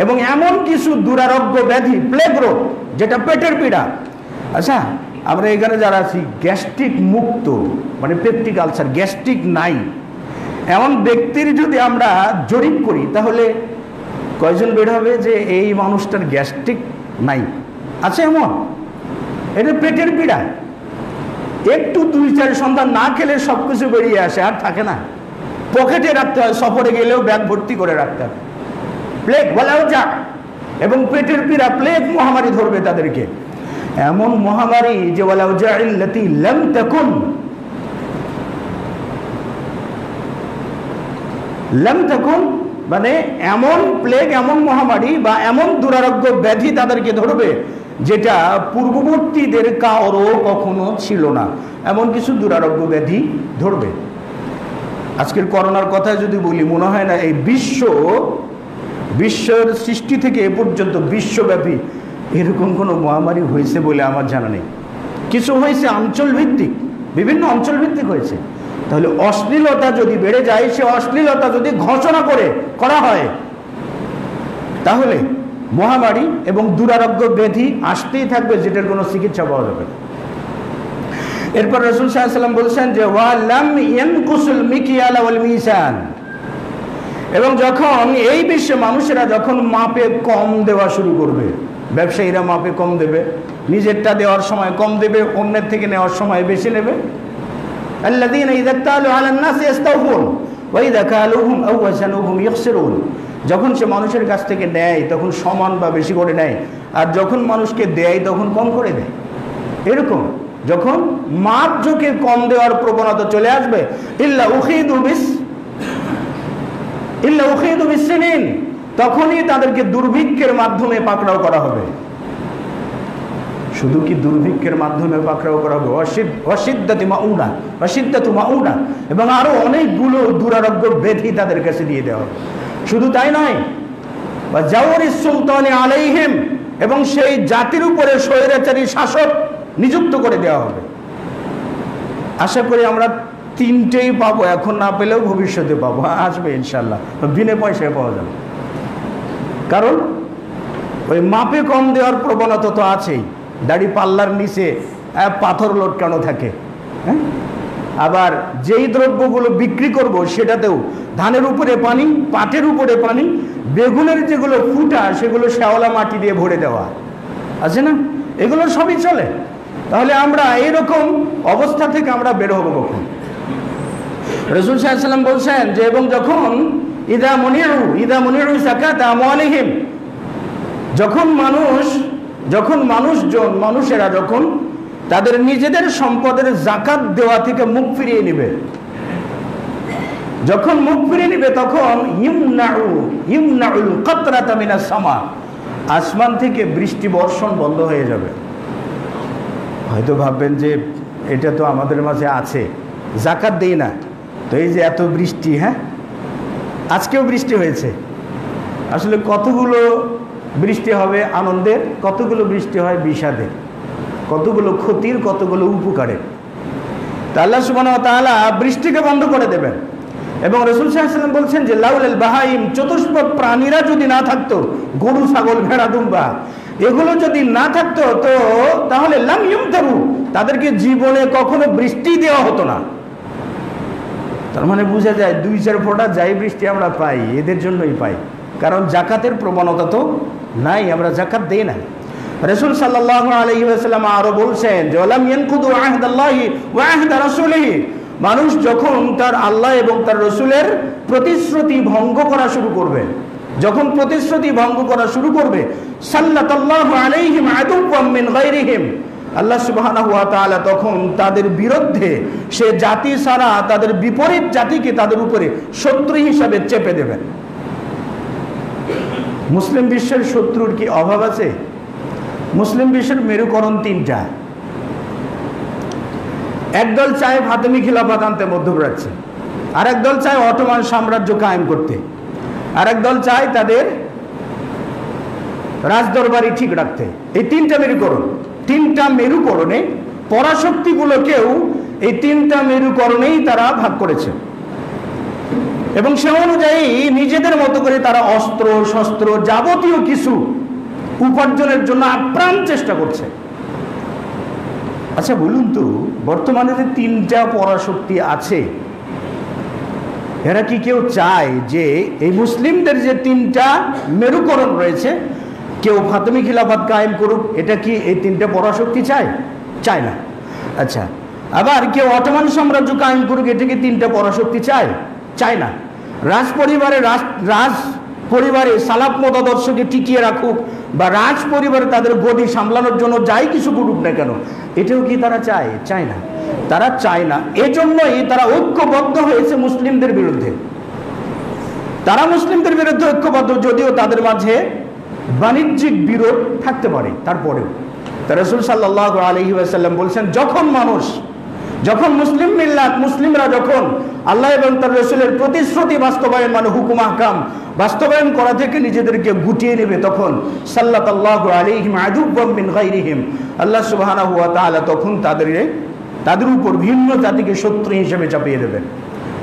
এবং এমন কিছু দুরারোগ্য ব্যাধি, প্লেগ রোগ, যেটা পেটের পীড়া। আচ্ছা, আমরা এখানে যারা আছি গ্যাস্ট্রিক মুক্ত, মানে পেপটিক আলসার, গ্যাস্ট্রিক নাই, এমন ব্যক্তির যদি আমরা জরিপ করি, তাহলে কয়জন বের হবে যে এই মানুষটার গ্যাস্ট্রিক নাই? আছে এমন? এটা পেটের পীড়া, একটু 2-4 সন্ধ্যা না খেলে সব কিছু বেরিয়ে আসে, আর থাকে না, পকেটে রাখতে হয়, সফরে গেলেও ব্যাগ ভর্তি করে রাখতে হয়। প্লেগ বলাও যাক, এবং পেটের পীড়া, প্লেগ মহামারী ধরবে তাদেরকে, এমন মহামারী যে ওয়ালাউ জাইল্লাতি লাম তাকুন, লাম তাকুন মানে এমন প্লেগ, এমন মহামারী বা এমন দুরারোগ্য ব্যাধি তাদেরকে ধরবে যেটা পূর্ববর্তীদের কারও কখনো ছিল না। এমন কিছু দুরারোগ্য ব্যাধি ধরবে। আজকের করোনার কথা যদি বলি, মনে হয় না এই বিশ্বের সৃষ্টি থেকে এ পর্যন্ত বিশ্বব্যাপী এরকম কোনো মহামারী হয়েছে বলে আমার জানা নেই। কিছু হয়েছে অঞ্চলভিত্তিক, বিভিন্ন অঞ্চলভিত্তিক হয়েছে। তাহলে অশ্লীলতা যদি বেড়ে যায়, সে অশ্লীলতা যদি ঘোষণা করা হয়, তাহলে মহামারী এবং দুরারোগ্য ব্যাধি আসতেই থাকবে, যেটার কোনো চিকিৎসা পাওয়া যাবে না। এরপর রাসূল সাল্লাল্লাহু আলাইহি ওয়াসাল্লাম বলছেন যে ওয়া লাম ইয়ানকুসুল মিকিয়াল ওয়াল মিজান, এবং যখন এই বিশ্বে মানুষেরা যখন মাপে কম দেওয়া শুরু করবে, ব্যবসায়ীরা মাপে কম দেবে, নিজেরটা দেওয়ার সময় কম দেবে, অন্যের থেকে নেওয়ার সময় বেশি নেবে। আল্লাযীনা ইযা তালু আলান নাসি ইস্তাওফুন ওয়া ইযা কালুহুম আও ওয়াজানুহুম ইখসিরুন, যখন সে মানুষের কাছ থেকে নেয় তখন সমান বা বেশি করে নেয়, আর যখন মানুষকে দেয় তখন কম করে দেয়। এরকম যখন মাপ ঝুঁকে কম দেওয়ার প্রবণতা চলে আসবে, ইল্লা উখিদু বিসসিনিন, তখনই তাদেরকে দুর্ভিক্ষের মাধ্যমে পাকড়াও করা হবে। শুধু কি দুর্ভিক্ষের মাধ্যমে পাকড়াও করা হবে? অসিদ্দাতু মাউনা, এবং আরো অনেকগুলো দুরারোগ্য ব্যাধি তাদের কাছে দিয়ে দেওয়া হবে। শুধু তাই নয়, বা জাওরিস সুলতানি আলাইহিম, এবং সেই জাতির উপরে স্বৈরাচারী শাসক নিযুক্ত করে দেওয়া হবে। আশা করি আমরা 3টেই পাবো, এখন না পেলেও ভবিষ্যতে পাবো, আসবে ইনশাল্লাহ, বিনা পয়সায় পাওয়া যাবে। কারণ ওই মাপে কম দেওয়ার প্রবণতা তো আছেই। দাড়ি পাল্লার নিচে পাথর লটকানো থাকে, হ্যাঁ। আবার যেই দ্রব্যগুলো বিক্রি করব সেটাতেও ধানের উপরে পানি, পাটের উপরে পানি, বেগুনের যেগুলো ফুটা সেগুলো শ্যাওলা মাটি দিয়ে ভরে দেওয়া আছে না, এগুলো সবই চলে। তাহলে আমরা এইরকম অবস্থা থেকে আমরা বের হবো কখন? রাসূল সাল্লাল্লাহু আলাইহি ওয়াসাল্লাম বলছেন যে, এবং যখন ইদা মুনিউ যাকাত আমওয়ালিহিম, মানুষেরা যখন তাদের নিজেদের সম্পদের যাকাত দেওয়া থেকে মুখ ফিরিয়ে নেবে, যখন মুখ ফিরিয়ে নেবে, তখন ইমনাউল কাতরাতা মিনাস সামা, আসমান থেকে বৃষ্টি বর্ষণ বন্ধ হয়ে যাবে। হয়তো ভাববেন যে এটা তো আমাদের মাঝে আছে, যাকাত দেই না, তো এই যে এত বৃষ্টি, হ্যাঁ আজকেও বৃষ্টি হয়েছে। আসলে কতগুলো বৃষ্টি হবে আনন্দের, কতগুলো বৃষ্টি হয় বিষাদের, কতগুলো ক্ষতির, কতগুলো উপকারের। তা আল্লাহ সুবহানাহু ওয়া তাআলা বৃষ্টিকে বন্ধ করে দেবেন। এবং রাসূল সাল্লাল্লাহু আলাইহি ওয়াসাল্লাম বলছেন যে লাউলাল বাহাইম, চতুষ্পদ প্রাণীরা যদি না থাকতো, গরু, ছাগল, ভেড়া, দুম্বা, এগুলো যদি না থাকতো, তো তাহলে লাম ইউমতারু, তাদেরকে জীবনে কখনো বৃষ্টি দেওয়া হতো না। তার মানে বোঝা যায় 2-4 ফোঁটা যাই বৃষ্টি আমরা পাই, এদের জন্যই পাই, কারণ যাকাতের প্রবণতা তো নাই, আমরা যাকাত দেই না। রাসূল সাল্লাল্লাহু আলাইহি ওয়াসাল্লাম আরো বলছেন যে ওয়ালাম ইয়ানকুদু আহদাল্লাহি ওয়া আহদা রাসূলিহি, মানুষ যখন তার আল্লাহ এবং তার রাসূলের প্রতিশ্রুতি ভঙ্গ করা শুরু করবে, যখন প্রতিশ্রুতি ভঙ্গ করা শুরু করবে, সাল্লাতাল্লাহু আলাইহিম আদুওয়াম মিন গায়রিহিম, আল্লাহ সুবহানাহু ওয়া তাআলা তখন তাদের বিরুদ্ধে সে জাতি ছাড়া তাদের বিপরীত জাতিকে তাদের উপরে শত্রু হিসাবে চেপে দেবেন। মুসলিম বিশ্বের শত্রুর কি অভাব আছে? মুসলিম বিশ্বের মেরুকরণ তিনটা। একদল চায় ফাতেমি খিলাফত আনতে মধ্যপ্রাচ্যে, আরেক দল চায় অটোমান সাম্রাজ্য কায়েম করতে, আরেক দল চায় তাদের রাজদরবারি ঠিক রাখতে। এই তিনটা মেরুকরণ, তিনটা মেরুকরণে পরাশক্তিগুলোকেও এই তিনটা মেরুকরণেই তারা ভাগ করেছে এবং সে অনুযায়ী নিজেদের মতো করে তারা অস্ত্র শস্ত্র যাবতীয় কিছু উপার্জনের জন্য আপ্রাণ চেষ্টা করছে। আচ্ছা বলুন তো, বর্তমানে যে তিনটা পরাশক্তি আছে, এরা কি কেউ চায় যে এই মুসলিমদের যে তিনটা মেরুকরণ রয়েছে কেউ ফাতেমি খিলাফত কায়েম করুক? এটা কি এই তিনটা পরাশক্তি চায়? চায় না। আচ্ছা, আবার কেউ অটোমান সাম্রাজ্য কায়েম করুক, এটা কি তিনটা পরাশক্তি চায়? চায় না। রাজ পরিবারে সালাফ মতাদর্শকে টিকিয়ে রাখুক বা রাজ পরিবারে তাদের গদি সামলানোর জন্য যাই কিছু করুক না কেন, এটাও কি তারা চায়? চায় না। তারা চায় না, এজন্যই তারা ঐক্যবদ্ধ হয়েছে মুসলিমদের বিরুদ্ধে। তারা মুসলিমদের বিরুদ্ধে ঐক্যবদ্ধ, যদিও তাদের মাঝে বাণিজ্যিক বিরোধ থাকতে পারে, তারপরেও রাসূল সাল্লাল্লাহু আলাইহি ওয়াসাল্লাম বলছেন, যখন মুসলিম মিল্লাত মুসলিমরা যখন আল্লাহ এবং তার রাসূলের প্রতিশ্রুতি বাস্তবায়ন মানে হুকুম আহকাম বাস্তবায়ন করা থেকে নিজেদেরকে গুটিয়ে নেবে, তখন সাল্লাল্লাহু আলাইহিম আদুওয়াম মিন গায়রিহিম, আল্লাহ সুবহানাহু ওয়া তাআলা তখন তাদের উপর ভিন্ন জাতিকে শত্রু হিসেবে চাপিয়ে দেবেন।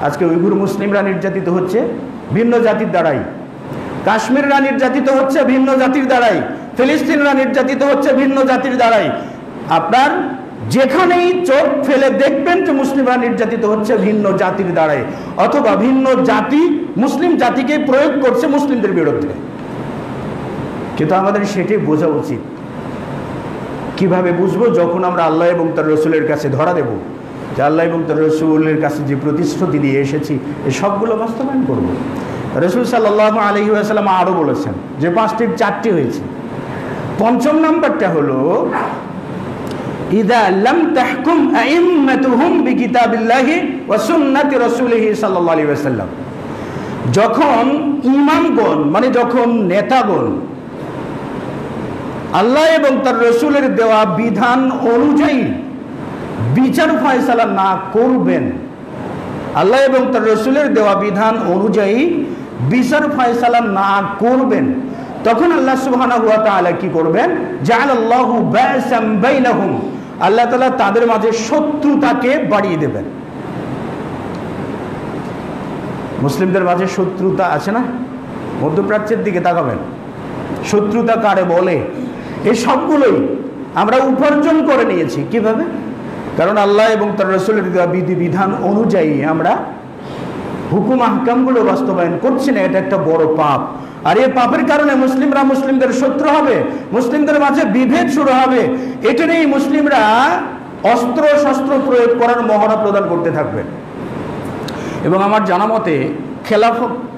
আজকে উইঘুর মুসলিমরা নির্যাতিত হচ্ছে ভিন্ন জাতির দ্বারাই, কাশ্মীররা নির্যাতিত হচ্ছে ভিন্ন জাতির দ্বারাই, ফিলিস্তিনরা নির্যাতিত হচ্ছে ভিন্ন জাতির দ্বারাই। আপনার যেখানেই চোখ ফেলে দেখবেন যে মুসলিমরা নির্যাতিত হচ্ছে ভিন্ন জাতির দ্বারাই, অথবা ভিন্ন জাতি মুসলিম জাতিকে প্রয়োগ করছে মুসলিমদের বিরুদ্ধে। কিন্তু আমাদের সেটাই বোঝা উচিত। কিভাবে বুঝবো? যখন আমরা আল্লাহ এবং তার রাসূলের কাছে ধরা দেব যে আল্লাহ এবং তার রাসূলের কাছে যে প্রতিশ্রুতি দিয়ে এসেছি এই সবগুলো বাস্তবায়ন করব। রাসূল সাল্লাল্লাহু আলাইহি ওয়াসাল্লাম আরো বলেছেন যে 5টির 4টি হয়েছে। পঞ্চম নাম্বারটা হলো ইদা লাম তাহকুম আইম্মাতুহুম বিকিতাবিল্লাহি ওয়া সুন্নাতি রাসূলিহি সাল্লাল্লাহু আলাইহি ওয়াসাল্লাম, যখন ইমামগণ মানে যখন নেতাগণ আল্লাহ এবং তার রাসূলের দেওয়া বিধান অনুযায়ী বিচার ফয়সালা না করবেন, আল্লাহ এবং তার রাসূলের দেওয়া বিধান অনুযায়ী বিচার ফয়সালা না করবেন, তখন আল্লাহ সুবহানাহু ওয়া তাআলা কি করবেন? জাআলাল্লাহু বাসাম বাইনাহুম, আল্লাহ তাআলা তাদের মাঝে শত্রুতাকে বাড়িয়ে দেবেন। মুসলিমদের মাঝে শত্রুতা আছে না? মধ্যপ্রাচ্যের দিকে তাকাবেন, শত্রুতা কারে বলে? এই সবগুলোই আমরা উপার্জন করে নিয়েছি। কিভাবে? কারণ আল্লাহ এবং তার রাসূলের দেওয়া বিধিবিধান অনুযায়ী আমরা হুকুম আহকামগুলো বাস্তবায়ন করছি না। এটা একটা বড় পাপ। আর এই পাপের কারণে মুসলিমরা মুসলিমদের শত্রু হবে, মুসলিমদের মাঝে বিভেদ শুরু হবে। এটা নিয়েই মুসলিমরা অস্ত্র শস্ত্র প্রয়োগ করার মহড়া প্রদান করতে থাকবে। এবং আমার জানা মতে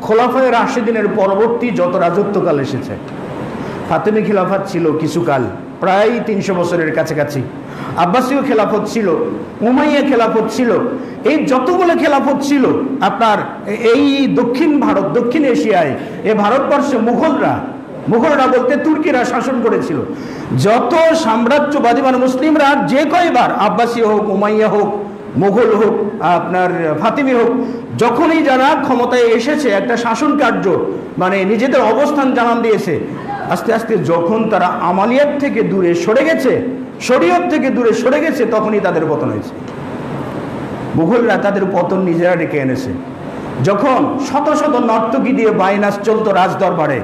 খোলাফায়ে রাশিদিনের পরবর্তী যত রাজত্বকাল এসেছে, ফাতেমি খিলাফত ছিল কিছুকাল, প্রায় 300 বছরের কাছাকাছি, আব্বাসীয় খেলাফত ছিল, উমাইয়া খেলাফত ছিল, এই যতগুলো খেলাফত ছিল আপনার এই দক্ষিণ ভারত দক্ষিণ এশিয়ায়, এই ভারতবর্ষে মুঘলরা বলতে তুর্কিরা শাসন করেছিল। যত সাম্রাজ্যবাদী মানে মুসলিমরা যে কয়বার আব্বাসী হোক, উমাইয়া হোক, মুঘল হোক, আপনার ফাতিমি হোক, যখনই যারা ক্ষমতায় এসেছে একটা শাসন কার্য মানে নিজেদের অবস্থান জানান দিয়েছে, আস্তে আস্তে যখন তারা আমালিয়াত থেকে দূরে সরে গেছে, শরীয়ত থেকে দূরে সরে গেছে, তখনই তাদের পতন হয়েছে। মুঘলরা তাদের পতন নিজেরা ডেকে এনেছে। যখন শত শত নর্তকী দিয়ে বাইনাস চলতো রাজদরবারে,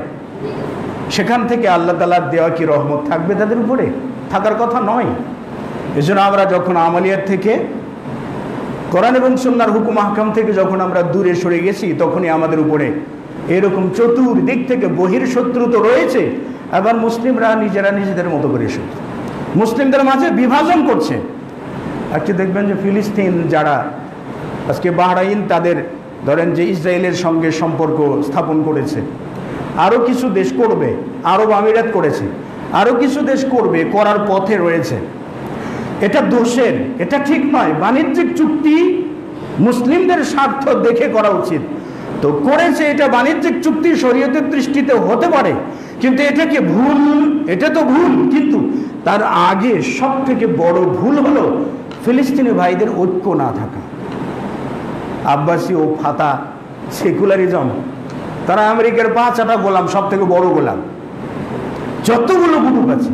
সেখান থেকে আল্লাহ তাআলার দেওয়া কি রহমত থাকবে তাদের উপরে? থাকার কথা নয়। এজন্য আমরা যখন আমালিয়াত থেকে, কোরআন এবং সুন্নাহর হুকুম আহকাম থেকে যখন আমরা দূরে সরে গেছি, তখনই আমাদের উপরে এরকম চতুর্দিক থেকে বহির শত্রু তো রয়েছে, আবার মুসলিমরা নিজেরা নিজেদের মতো করে এসেছে, মুসলিমদের মাঝে বিভাজন করছে। আজকে দেখবেন যে ফিলিস্তিন যারা আজকে বাহরাইন তাদের ধরেন যে ইসরায়েলের সঙ্গে সম্পর্ক স্থাপন করেছে, আরও কিছু দেশ করবে, আরব আমিরাত করেছে, আরও কিছু দেশ করবে, করার পথে রয়েছে। এটা দোষের, এটা ঠিক নয়। বাণিজ্যিক চুক্তি মুসলিমদের স্বার্থ দেখে করা উচিত, তো করেছে। এটা বাণিজ্যিক চুক্তি শরীয়তের দৃষ্টিতে হতে পারে, কিন্তু এটাকে ভুল, এটা তো ভুল। কিন্তু তার আগে সব থেকে বড় ভুল হলো ফিলিস্তিনি ভাইদের ঐক্য না থাকা। আব্বাসি ও ফাতা সেকুলারিজম, তারা আমেরিকার 5টা গোলাম, সব থেকে বড় গোলাম। যতগুলো গ্রুপ আছে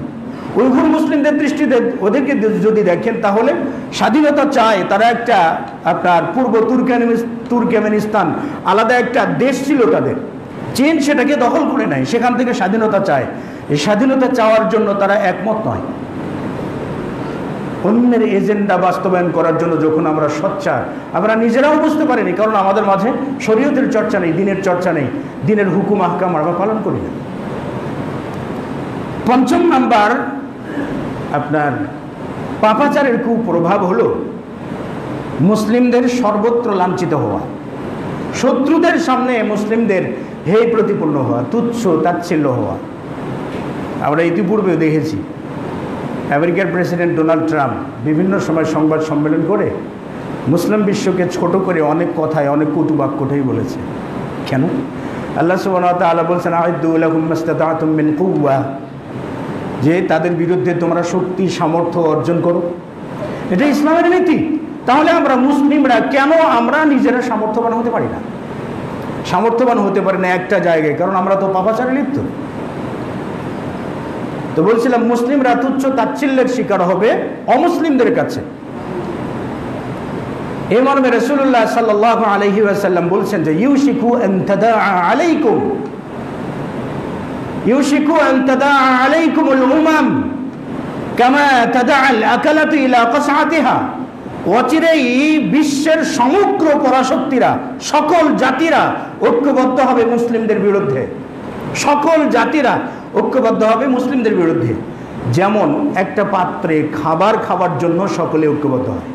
উইঘুর মুসলিমদের দৃষ্টিতে ওদেরকে যদি দেখেন তাহলে স্বাধীনতা চায় তারা। একটা আপনার পূর্ব তুর্কমেনিস্তান আলাদা একটা দেশ ছিল তাদের, চীন সেটাকে দখল করে নেয়, সেখান থেকে স্বাধীনতা চায়। এই স্বাধীনতা চাওয়ার জন্য তারা একমত নয়। অন্যের এজেন্ডা বাস্তবায়ন করার জন্য যখন আমরা সোচ্চার, আমরা নিজেরাও বুঝতে পারিনি, কারণ আমাদের মাঝে শরীয়তের চর্চা নেই, দিনের চর্চা নেই, দিনের হুকুম আহকাম আমরা পালন করি না। 5 নাম্বার আপনার পাপাচারের কুপ্রভাব হলো মুসলিমদের সর্বত্র লাঞ্ছিত হওয়া, শত্রুদের সামনে মুসলিমদের হেয় প্রতিপন্ন হওয়া, তুচ্ছ তাচ্ছিল্য হওয়া। আমরা ইতিপূর্বে দেখেছি আমেরিকার প্রেসিডেন্ট ডোনাল্ড ট্রাম্প বিভিন্ন সময় সংবাদ সম্মেলন করে মুসলিম বিশ্বকে ছোট করে অনেক কথায়, অনেক কটুবাক্যটাই বলেছে। কেন? আল্লাহ সুবহানাহু ওয়া তাআলা বলছেন, আ'ইদ্দু লাহুম মাসতাতা'তুম মিন কুওয়া, যে তাদের বিরুদ্ধে তোমরা শক্তি সামর্থ্য অর্জন করো। এটা ইসলামের নীতি। তাহলে আমরা মুসলিমরা কেন আমরা নিজেরা সামর্থ্যবান হতে পারি না? সামর্থ্যবান হতে পারি না একটা জায়গায়, কারণ আমরা তো পাপাচারে লিপ্ত। তো বলছিলাম মুসলিমরা তুচ্ছ তাচ্ছিল্যের শিকার হবে অমুসলিমদের কাছে। এই মর্মে রাসূলুল্লাহ সাল্লাল্লাহু আলাইহি ওয়াসাল্লাম বলছেন যে ইউশিকু আন তাদাআ আলাইকুম, ইউশিকু আন তাদাআ আলাইকুমুল উমাম কামা তাদাআল আকালাতু ইলা কাসআতিহা। অচিরেই বিশ্বের সমগ্র পরাশক্তিরা, সকল জাতিরা ঐক্যবদ্ধ হবে মুসলিমদের বিরুদ্ধে। সকল জাতিরা ঐক্যবদ্ধ হবে মুসলিমদের বিরুদ্ধে। যেমন একটা পাত্রে খাবার খাওয়ার জন্য সকলে ঐক্যবদ্ধ হয়।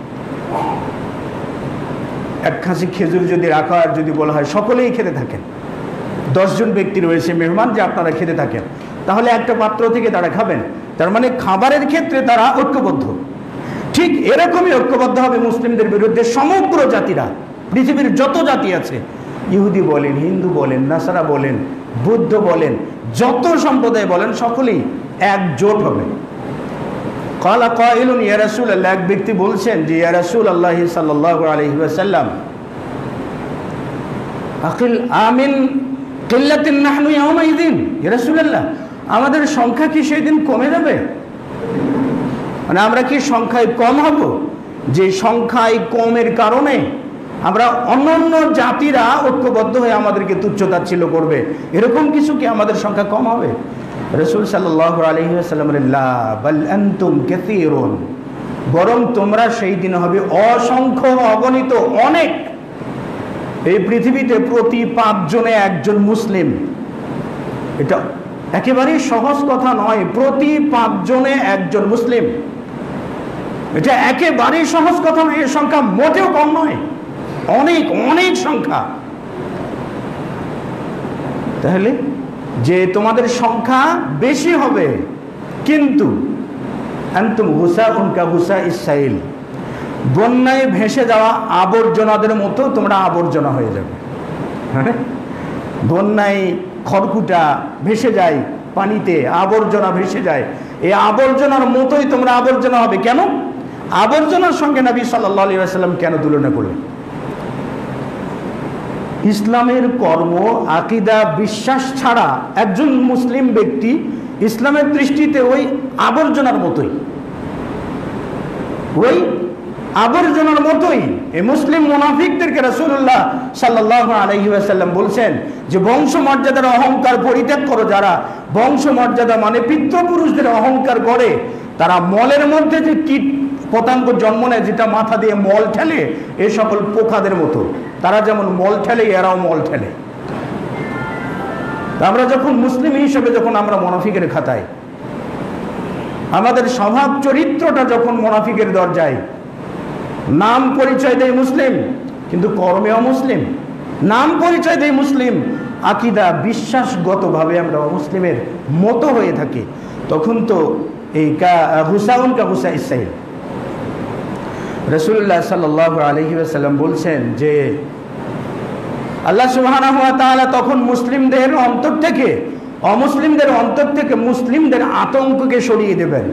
এক খাসি খেজুর যদি রাখা আর যদি বলা হয় সকলেই খেতে থাকেন, 10 জন ব্যক্তি রয়েছে মেহমান, যে আপনারা খেতে থাকেন, তাহলে একটা পাত্র থেকে তারা খাবেন। তার মানে খাবারের ক্ষেত্রে তারা ঐক্যবদ্ধ। ঠিক এরকমই ঐক্যবদ্ধ হবে মুসলিমদের বিরুদ্ধে সমগ্র জাতিরা। পৃথিবীর যত জাতি আছে, ইহুদি বলেন, হিন্দু বলেন, নাসারা বলেন, বুদ্ধ বলেন, যত সম্প্রদায় বলেন, সকলেই একজোট হবে। ক্বালা কাইলুন ইয়া রাসূলুল্লাহ, এক ব্যক্তি বলছেন যে ইয়া রাসূলুল্লাহ সাল্লাল্লাহু আলাইহি ওয়াসাল্লাম, আকিল আমিন কিল্লাতিন নাহনু ইয়াউমাইযিন, ইয়া রাসূলুল্লাহ আমাদের সংখ্যা কি সেদিন কমে যাবে? মানে আমরা কি সংখ্যায় কম হব? যে সংখ্যায় কমের কারণে আমরা অন্যান্য জাতিরা ঐক্যবদ্ধ হয়ে আমাদেরকে তুচ্ছতাচ্ছিল্য করবে, এরকম কিছু কি আমাদের সংখ্যা কম হবে? রাসূল সাল্লাল্লাহু আলাইহি ওয়াসাল্লাম বলেন, লা বাল আনতুম কাসীরুন, বরং তোমরা সেই দিন হবে অসংখ্য, অগণিত, অনেক। এই পৃথিবীতে প্রতি 5 জনে একজন মুসলিম। এটা একেবারেই সহজ কথা নয়। প্রতি 5 জনে একজন মুসলিম, এটা একেবারেই সহজ কথা নয়। এর সংখ্যা মোটেও কম নয়, অনেক অনেক সংখ্যা। তাহলে যে তোমাদের সংখ্যা বেশি হবে, কিন্তু আনতুম হুসাউন কা হুসাইস সাইল, বন্যায় ভেসে যাওয়া আবর্জনাদের মতো তোমরা আবর্জনা হয়ে যাবে। হ্যাঁ, বন্যায় খড়কুটা ভেসে যায় পানিতে, আবর্জনা ভেসে যায়, এই আবর্জনার মতোই তোমরা আবর্জনা হবে। কেন? আবর্জনার সঙ্গে নবী সাল্লাল্লাহু আলাইহি ওয়াসাল্লাম কেন তুলনা করলেন? ইসলামের কর্ম, আকীদা, বিশ্বাস ছাড়া একজন মুসলিম ব্যক্তি ইসলামের দৃষ্টিতে ওই আবর্জনার মতোই, ওই আবর্জনার মতোই। এই মুসলিম মুনাফিকদেরকে রাসূলুল্লাহ সাল্লাল্লাহু আলাইহি ওয়াসাল্লাম বলছেন যে বংশমর্যাদার অহংকার পরিত্যাগ করো। যারা বংশমর্যাদা মানে পিতৃপুরুষদের অহংকার করে, তারা মলের মধ্যে যে কীট পতঙ্গ জন্ম নেয়, যেটা মাথা দিয়ে মল ঠেলে, এই সকল পোকাদের মতো। তারা যেমন মল ঠেলে, এরাও মল ঠেলে। আমরা যখন মুসলিম হিসেবে যখন আমরা মুনাফিকের খাতায়, আমাদের স্বভাব চরিত্রটা যখন মুনাফিকের দরজায়, নাম পরিচয় দেয় মুসলিম কিন্তু কর্মে অমুসলিম, নাম পরিচয় দেয় মুসলিম, আকীদা বিশ্বাসগতভাবে আমরা অমুসলিমের মতো হয়ে থাকি, তখন তো এই হুসাউন কা হুসা ইসাইল। রাসূলুল্লাহ সাল্লাল্লাহু আলাইহি ওয়াসাল্লাম বলছেন যে আল্লাহ সুবহানাহু ওয়া তাআলা তখন মুসলিমদের অন্তর থেকে অমুসলিমদের অন্তর থেকে মুসলিমদের আতঙ্ককে সরিয়ে দেবেন।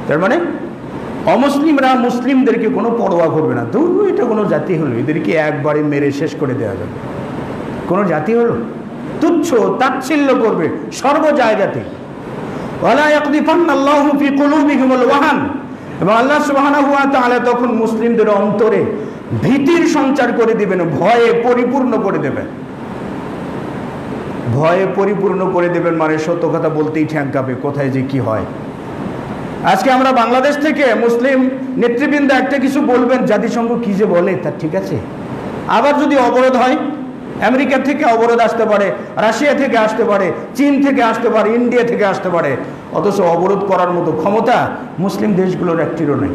তার মানে অমুসলিমরা মুসলিমদেরকে কোনো পরোয়া করবে না, দূর এটা কোনো জাতি হলো, এদেরকে একবারে মেরে শেষ করে দেওয়া যাবে, কোনো জাতি হলো, তুচ্ছ তাচ্ছিল্য করবে সর্ব জায়গাতে। ওয়ালা ইয়াকদিফান্নাল্লাহু ফি কুলুবিহিমুল ওয়াহান, এবং আল্লাহ সুবহানাহু ওয়া তাআলা তখন মুসলিমদের অন্তরে ভীতির সঞ্চার করে দিবেন, ভয়ে পরিপূর্ণ করে দেবেন। ভয়ে পরিপূর্ণ করে দেবেন মানে সত্য কথা বলতেই ঠ্যাং কাঁপে, কোথায় যে কি হয়। আজকে আমরা বাংলাদেশ থেকে মুসলিম নেতৃবৃন্দ একটা কিছু বলবেন, জাতিসংঘ কি যে বলে তা ঠিক আছে, আবার যদি অবরোধ হয়, আমেরিকা থেকে অবরোধ আসতে পারে, রাশিয়া থেকে আসতে পারে, চীন থেকে আসতে পারে, ইন্ডিয়া থেকে আসতে পারে, অথচ অবরোধ করার মতো ক্ষমতা মুসলিম দেশগুলোর একটিরও নেই,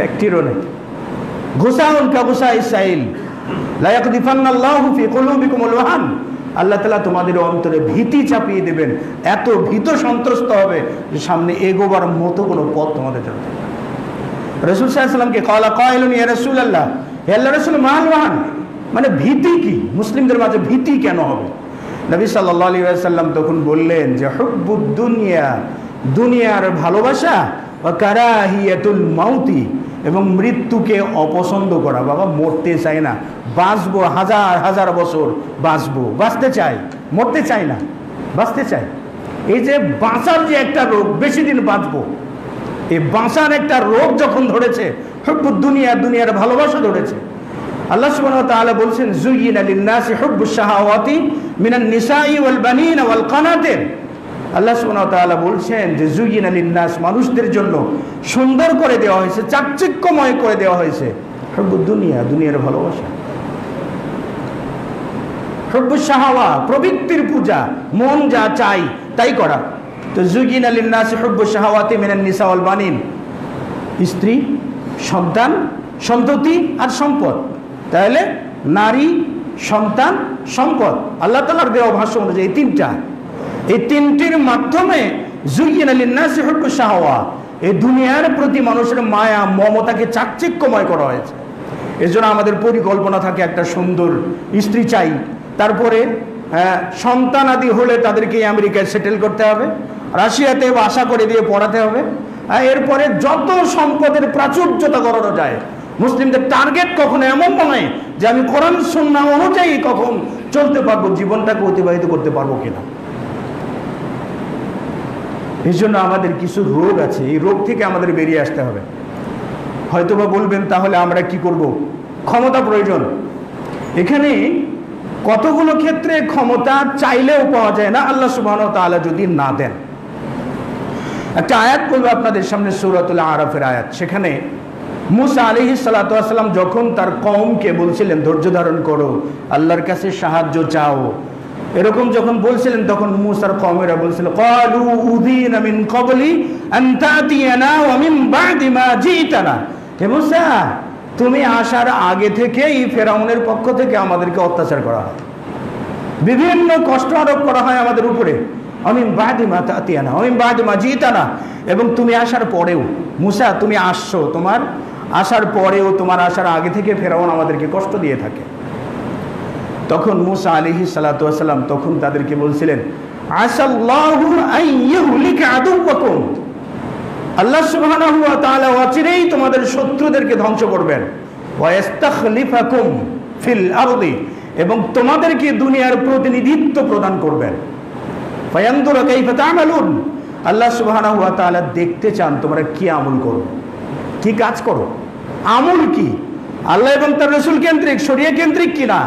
একটিরও নেই। ঘুসাউন কা গুসা ইসরাইল লা ইয়াকদিফান্নাল্লাহু ফি কুলুবিকুমুল ওয়াহান, আল্লাহ তাআলা তোমাদের অন্তরে ভীতি চাপিয়ে দেবেন, এত ভীত সন্ত্রস্ত হবে যে সামনে এগোবার মতো কোনো পথ তোমাদের জন্য। রাসূল সাল্লাল্লাহু আলাইহি ওয়াসাল্লামকে ক্বালা কাইলুন ইয়া রাসূলুল্লাহ, হে আল্লাহর রাসূল মাল ওয়াহান, মানে ভীতি কি, মুসলিমদের মাঝে ভীতি কেন হবে? নবী সাল্লাল্লাহু আলাইহি ওয়াসাল্লাম তখন বললেন যে হুব্বুদ দুনিয়া, দুনিয়ার ভালোবাসা, ওয়া কারাহিয়াতুল মাউতি, এবং মৃত্যুকে অপছন্দ করা। বাবা মরতে চাই না, বাঁচবো হাজার হাজার বছর বাঁচবো, বাঁচতে চাই, মরতে চাই না, বাঁচতে চাই। এই যে বাঁচার যে একটা রোগ, বেশি দিন বাঁচবো, এই বাঁচার একটা রোগ যখন ধরেছে, হুব্বুদ দুনিয়া, দুনিয়ার ভালোবাসা ধরেছে। আল্লাহ সুবহানাহু ওয়া তাআলা বলছেন যুয়িনা লিন-নাসি হুব্বুশ শাহাওয়াতি মিনান নিসাই ওয়াল বানিনা ওয়াল কানাতির। আল্লাহ সুবহানাহু ওয়া তাআলা বলছেন যে যুয়িনা লিন-নাস, মানুষদের জন্য সুন্দর করে দেওয়া হয়েছে, চাকচিক্যময় করে দেওয়া হয়েছে হুব্বুদ দুনিয়া, দুনিয়ার ভালোবাসা, হুব্বুশ শাহাওয়া, প্রবৃত্তির পূজা, মন যা চাই তাই করা। তো যুয়িনা লিন-নাসি হুব্বুশ শাহাওয়াতি মিনান নিসা ওয়াল বানিন, স্ত্রী, সন্তান, সন্ততি আর সম্পদ। তাহলে নারী, সন্তান, সম্পদ, আল্লাহ তাআলার দেওয়া ভাষ্য অনুযায়ী তিনটা, এই তিনটির মাধ্যমে যুয়িনা লিন-নাসি হুব্বুশ শাহাওয়া, এই দুনিয়ার প্রতি মানুষের মায়া মমতাকে চাকচিক্যময় করা হয়েছে। এজন্য আমাদের পরিকল্পনা থাকে একটা সুন্দর স্ত্রী চাই, তারপরে সন্তান আদি হলে তাদেরকে আমেরিকায় সেটেল করতে হবে, রাশিয়াতে আশা করে দিয়ে পড়াতে হবে, এরপরে যত সম্পদের প্রাচুর্যতা করানো যায়। মুসলিমদের টার্গেট কখনো এমন নয় যে আমি কোরআন সুন্নাহ অনুযায়ী কখন চলতে পারবো, জীবনটাকে অতিবাহিত করতে পারবো কিনা। এই জন্য আমাদের কিছু রোগ আছে, এই রোগ থেকে আমাদের বেরিয়ে আসতে হবে। হয়তোবা বলবেন তাহলে আমরা কি করব? ক্ষমতা প্রয়োজন। এখানে কতগুলো ক্ষেত্রে ক্ষমতা চাইলেও পাওয়া যায় না, আল্লাহ সুবহানাহু ওয়া তাআলা যদি না দেন। একটা আয়াত বলবো আপনাদের সামনে, সূরাতুল আরাফের আয়াত। সেখানে মুসা আলাইহিস সালাতু ওয়াস সালাম যখন তার কওমকে বলছিলেন ধৈর্য ধারণ করো, আল্লাহর কাছে সাহায্য চাও, এরকম যখন বলছিলেন, তখন মুসার কওমেরা বলছিল ক্বালু উযিনা মিন ক্বাবলি আন তাতিয়ানা ওয়া মিন বাদি মা জিতানা, হে মুসা তুমি আসার আগে থেকেই ফেরাউনের পক্ষ থেকে আমাদেরকে অত্যাচার করা হয়, বিভিন্ন কষ্ট আরোপ করা হয় আমাদের উপরে। আমিন বাদি মা তাতিয়ানা আমিন বাদি মা জিতানা, এবং তুমি আসার পরেও, মুসা তুমি আসছো, তোমার আসার পরেও, তোমার আসার আগে থেকে ফেরাউন আমাদেরকে কষ্ট দিয়ে থাকে। তখন মুসা আলাইহিস সালাতু ওয়াস সালাম তখন তাদেরকে বলছিলেন আসাল্লাহু আন ইউহলিকা আদুওয়াকুম, আল্লাহ সুবহানাহু ওয়া তাআলা অচিরেই তোমাদের শত্রুদেরকে ধ্বংস করবেন, ওয়া ইস্তাখলিফাকুম ফিল আরদি, এবং তোমাদেরকে দুনিয়ার প্রতিনিধিত্ব প্রদান করবেন। ফায়ানদুর কাইফা তা'মালুন, আল্লাহ সুবহানাহু ওয়া তাআলা দেখতে চান তোমরা কি আমল করো, কি কাজ করো, আমল কি, আল্লাহ এবং তার রাসূল কেন্দ্রিক, শরিয়া কেন্দ্রিক কিনা,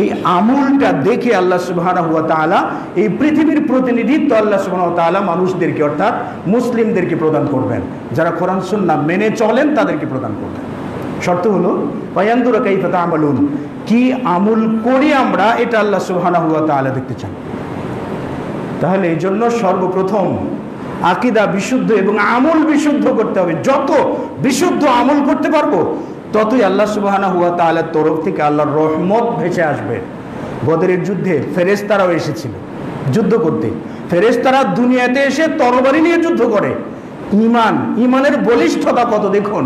এই আমলটা দেখে আল্লাহ সুবহানাহু ওয়া তাআলা এই পৃথিবীর প্রতিনিধিত্ব আল্লাহ সুবহানাহু ওয়া তাআলা মানুষদেরকে, অর্থাৎ মুসলিমদেরকে প্রদান করবেন। যারা কোরআন সুন্নাহ মেনে চলেন তাদেরকে প্রদান করবেন। শর্ত হলো ফায়ানদুর কাইফা তা'মালুন, কি আমল করি আমরা, এটা আল্লাহ সুবহানাহু ওয়া তাআলা দেখতে চান। তাহলে এই জন্য সর্বপ্রথম আকীদা বিশুদ্ধ এবং আমল বিশুদ্ধ করতে হবে। যত বিশুদ্ধ আমল করতে পারবো ততই আল্লাহ সুবহানাহু ওয়া তাআলার তরফ থেকে আল্লাহর রহমত ভেসে আসবে। বদরের যুদ্ধে ফেরেশতারাও এসেছিল যুদ্ধ করতে। ফেরেশতারা দুনিয়াতে এসে তরবারি নিয়ে যুদ্ধ করে। ইমানের বলিষ্ঠতা কত দেখুন।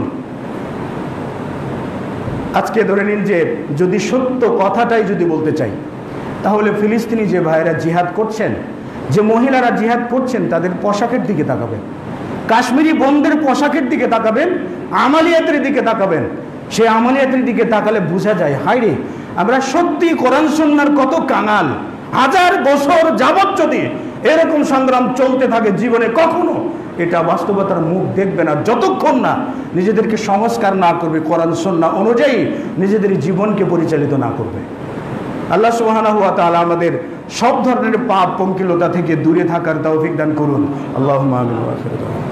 আজকে ধরে নিন যে যদি সত্য কথাটাই যদি বলতে চাই, তাহলে ফিলিস্তিনি যে ভাইয়েরা জিহাদ করছেন, যে মহিলারা জিহাদ করছেন, তাদের পোশাকের দিকে তাকাবেন, কাশ্মীরি বোনদের পোশাকের দিকে তাকাবেন, আমালিয়াতের দিকে তাকাবেন। সেই আমালিয়াতের দিকে তাকালে বোঝা যায়, হায় রে, আমরা সত্যি কোরআন সুন্নাহর কত কাঙাল। 1000 বছর যাবত যদি এরকম সংগ্রাম চলতে থাকে জীবনে, কখনো এটা বাস্তবতার মুখ দেখবে না যতক্ষণ না নিজেদেরকে সংস্কার না করবে, কোরআন সুন্নাহ অনুযায়ী নিজেদের জীবনকে পরিচালিত না করবে। আল্লাহ সুবহানাহু ওয়া তাআলা আমাদের সব ধরনের পাপ পঙ্কিলতা থেকে দূরে থাকার তৌফিক দান করুন। আল্লাহুম্মা আমিন ওয়া আখিরু দাওয়ানা।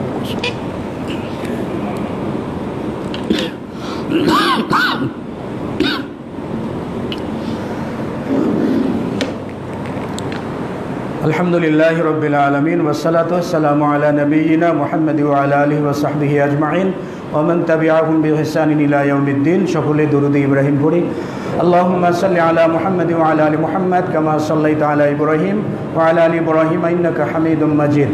আলহামদুলিল্লাহি রাব্বিল আলামিন ওয়াসসালাতু ওয়াসসালামু আলা নাবিয়িনা মুহাম্মাদি ওয়া আলা আলিহি ওয়া সাহবিহি আজমাইন ওয়া মান তাবিআহুম বিইহসানিন ইলা ইয়াউমিদ্দিন। সকলে দরুদ ইব্রাহিম পড়ি। আল্লাহুম্মা সাল্লি আলা মুহাম্মাদি ওয়া আলা আলি মুহাম্মাদ কামা সাল্লাইতা আলা ইব্রাহিম ওয়া আলা আলি ইব্রাহিম ইন্নাকা হামিদুম মাজিদ।